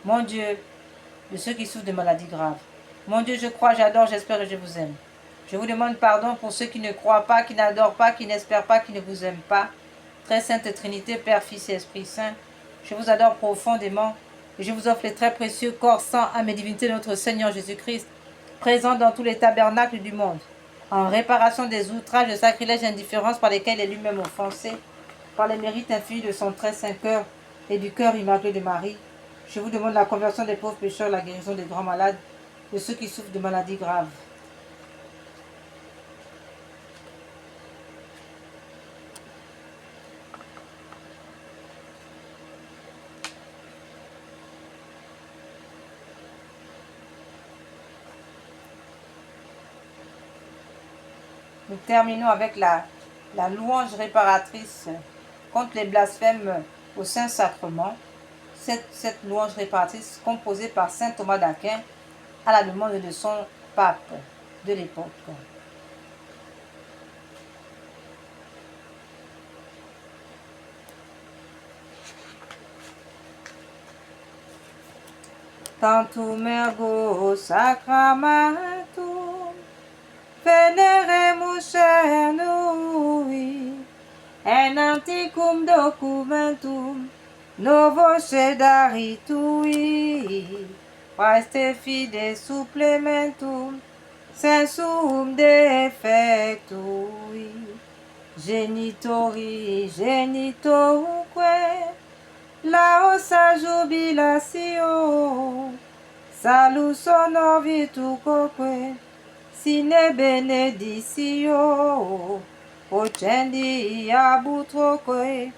Mon Dieu, de ceux qui souffrent de maladies graves. Mon Dieu, je crois, j'adore, j'espère et je vous aime. Je vous demande pardon pour ceux qui ne croient pas, qui n'adorent pas, qui n'espèrent pas, qui ne vous aiment pas. Très sainte Trinité, Père, Fils et Esprit Saint, je vous adore profondément et je vous offre les très précieux corps, sang, âme et divinité de notre Seigneur Jésus-Christ, présent dans tous les tabernacles du monde, en réparation des outrages, des sacrilèges et indifférences par lesquels il est lui-même offensé, par les mérites infinis de son très saint cœur et du cœur immaculé de Marie. Je vous demande la conversion des pauvres pécheurs, la guérison des grands malades, de ceux qui souffrent de maladies graves. Nous terminons avec la louange réparatrice contre les blasphèmes au Saint-Sacrement. Cette louange réparatrice composée par saint Thomas d'Aquin à la demande de son pape de l'époque. Tantum ergo sacramentum veneremus cernui en antiquum documentum novo sedaritui Praeste fide supplementum sensum defectui genitoruque laosa jubilatio salus honor virtuoque sine benedictio procendi abutroque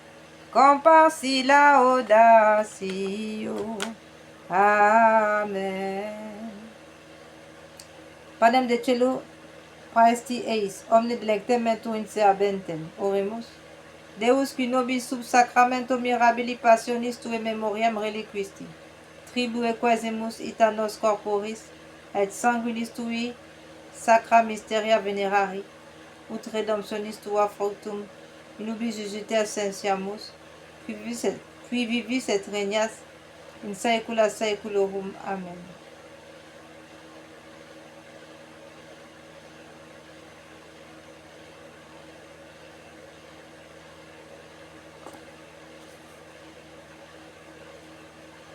comparsi laudatio. Amen. Padem de celo praesti eis omne delectem mentum inserbentem. Oremus. Deus qui nobis sub sacramento mirabili passionis tue memoriam reliquisti. Tribue quaesemus ita nos corporis et sanguinis tui sacra mysteria venerari. Ut redemptionis tua fructum inubis jujite ascensiamus. Qui vivis et regnas in saecula saeculorum. Amen.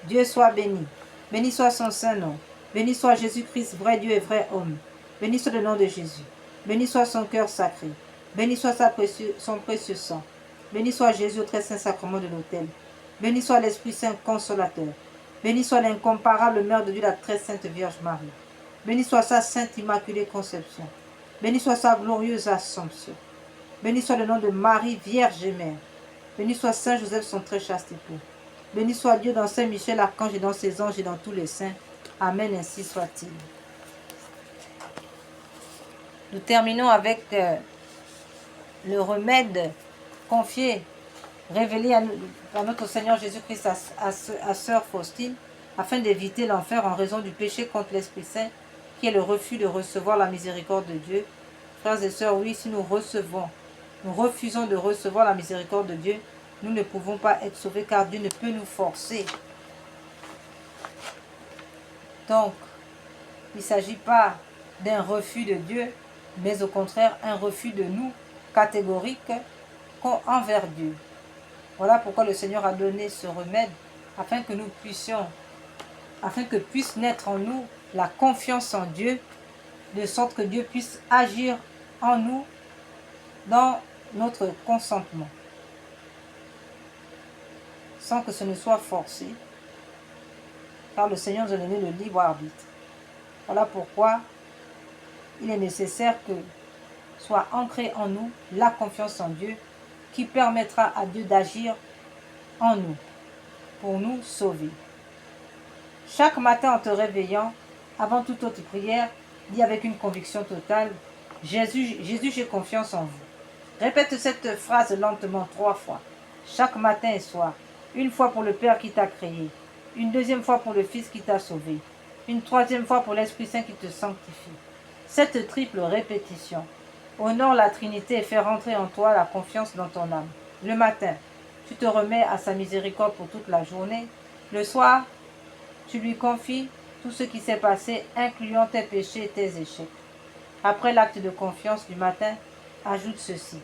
Dieu soit béni. Béni soit son saint nom. Béni soit Jésus-Christ, vrai Dieu et vrai homme. Béni soit le nom de Jésus. Béni soit son cœur sacré. Béni soit son précieux sang. Béni soit Jésus au très saint sacrement de l'autel. Béni soit l'Esprit Saint consolateur. Béni soit l'incomparable Mère de Dieu, la très sainte Vierge Marie. Béni soit sa sainte immaculée conception. Béni soit sa glorieuse assomption. Béni soit le nom de Marie, Vierge et Mère. Béni soit Saint Joseph, son très chaste époux. Béni soit Dieu dans Saint Michel, archange et dans ses anges et dans tous les saints. Amen, ainsi soit-il. Nous terminons avec le remède confié, révélé à notre Seigneur Jésus-Christ à Sœur Faustine, afin d'éviter l'enfer en raison du péché contre l'Esprit Saint, qui est le refus de recevoir la miséricorde de Dieu. Frères et sœurs, oui, si nous refusons de recevoir la miséricorde de Dieu, nous ne pouvons pas être sauvés, car Dieu ne peut nous forcer. Donc, il ne s'agit pas d'un refus de Dieu, mais au contraire un refus de nous, catégorique, envers Dieu. Voilà pourquoi le Seigneur a donné ce remède, afin que puisse naître en nous la confiance en Dieu, de sorte que Dieu puisse agir en nous dans notre consentement, sans que ce ne soit forcé, car le Seigneur nous a donné le libre arbitre. Voilà pourquoi il est nécessaire que soit ancrée en nous la confiance en Dieu, qui permettra à Dieu d'agir en nous, pour nous sauver. Chaque matin en te réveillant, avant toute autre prière, dis avec une conviction totale, Jésus, j'ai confiance en vous. Répète cette phrase lentement 3 fois, chaque matin et soir. Une fois pour le Père qui t'a créé, une deuxième fois pour le Fils qui t'a sauvé, une troisième fois pour l'Esprit Saint qui te sanctifie. Cette triple répétition honore la Trinité et fait rentrer en toi la confiance dans ton âme. Le matin, tu te remets à sa miséricorde pour toute la journée. Le soir, tu lui confies tout ce qui s'est passé, incluant tes péchés et tes échecs. Après l'acte de confiance du matin, ajoute ceci.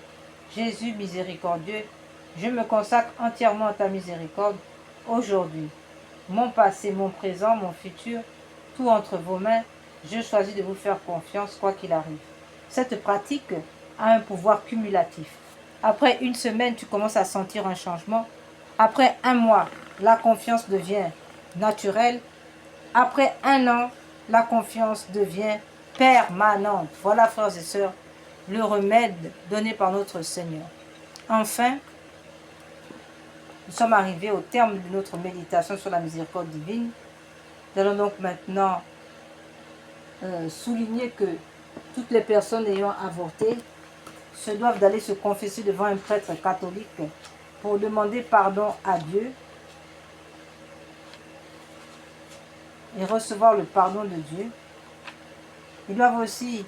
Jésus miséricordieux, je me consacre entièrement à ta miséricorde aujourd'hui. Mon passé, mon présent, mon futur, tout entre vos mains, je choisis de vous faire confiance quoi qu'il arrive. Cette pratique a un pouvoir cumulatif. Après une semaine, tu commences à sentir un changement. Après un mois, la confiance devient naturelle. Après un an, la confiance devient permanente. Voilà, frères et sœurs, le remède donné par notre Seigneur. Enfin, nous sommes arrivés au terme de notre méditation sur la miséricorde divine. Nous allons donc maintenant souligner que toutes les personnes ayant avorté se doivent d'aller se confesser devant un prêtre catholique pour demander pardon à Dieu et recevoir le pardon de Dieu. Ils doivent aussi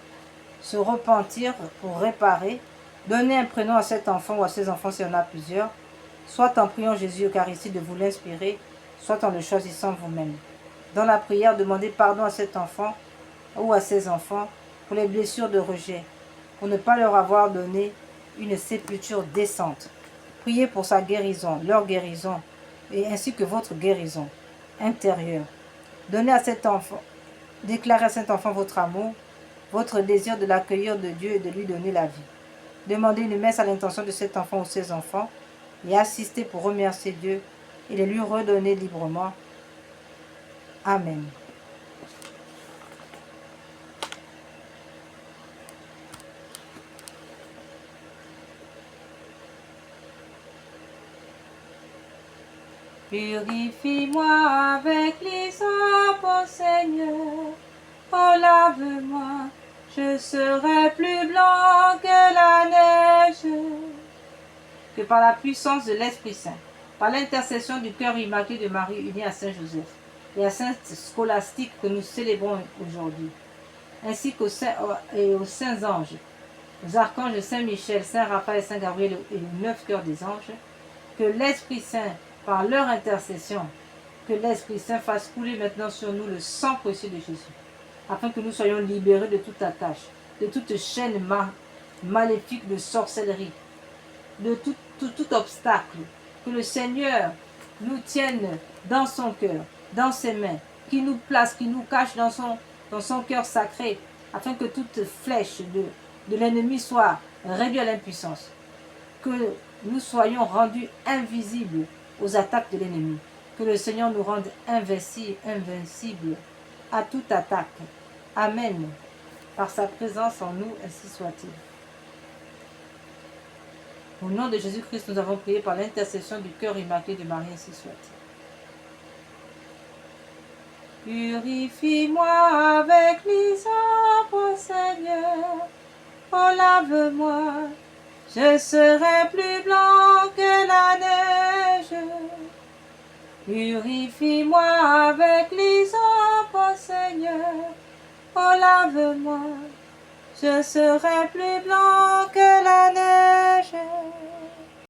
se repentir pour réparer, donner un prénom à cet enfant ou à ses enfants s'il y en a plusieurs, soit en priant Jésus Eucharistie de vous l'inspirer, soit en le choisissant vous-même. Dans la prière, demandez pardon à cet enfant ou à ses enfants pour les blessures de rejet, pour ne pas leur avoir donné une sépulture décente. Priez pour sa guérison, leur guérison, et ainsi que votre guérison intérieure. Donnez à cet enfant, déclarez à cet enfant votre amour, votre désir de l'accueillir de Dieu et de lui donner la vie. Demandez une messe à l'intention de cet enfant ou ses enfants et assistez pour remercier Dieu et le lui redonner librement. Amen. Purifie-moi avec l'hysope, ô Seigneur, oh lave-moi, je serai plus blanc que la neige. Que par la puissance de l'Esprit Saint, par l'intercession du cœur immaculé de Marie unie à Saint Joseph et à Saint Scolastique que nous célébrons aujourd'hui, ainsi qu'aux saints anges, aux archanges Saint Michel, Saint Raphaël, Saint Gabriel et les 9 cœurs des anges, que l'Esprit Saint, par leur intercession, que l'Esprit Saint fasse couler maintenant sur nous le sang précieux de Jésus, afin que nous soyons libérés de toute attache, de toute chaîne maléfique de sorcellerie, de tout obstacle, que le Seigneur nous tienne dans son cœur, dans ses mains, qui nous place, qui nous cache dans son cœur sacré, afin que toute flèche de l'ennemi soit réduite à l'impuissance, que nous soyons rendus invisibles aux attaques de l'ennemi, que le Seigneur nous rende invincibles à toute attaque. Amen. Par sa présence en nous, ainsi soit-il. Au nom de Jésus-Christ, nous avons prié par l'intercession du cœur immaculé de Marie, ainsi soit-il. Purifie-moi avec l'hysope, Seigneur, oh lave-moi, je serai plus blanc que la neige. Purifie-moi avec l'hysope, Seigneur, oh lave-moi, je serai plus blanc que la neige.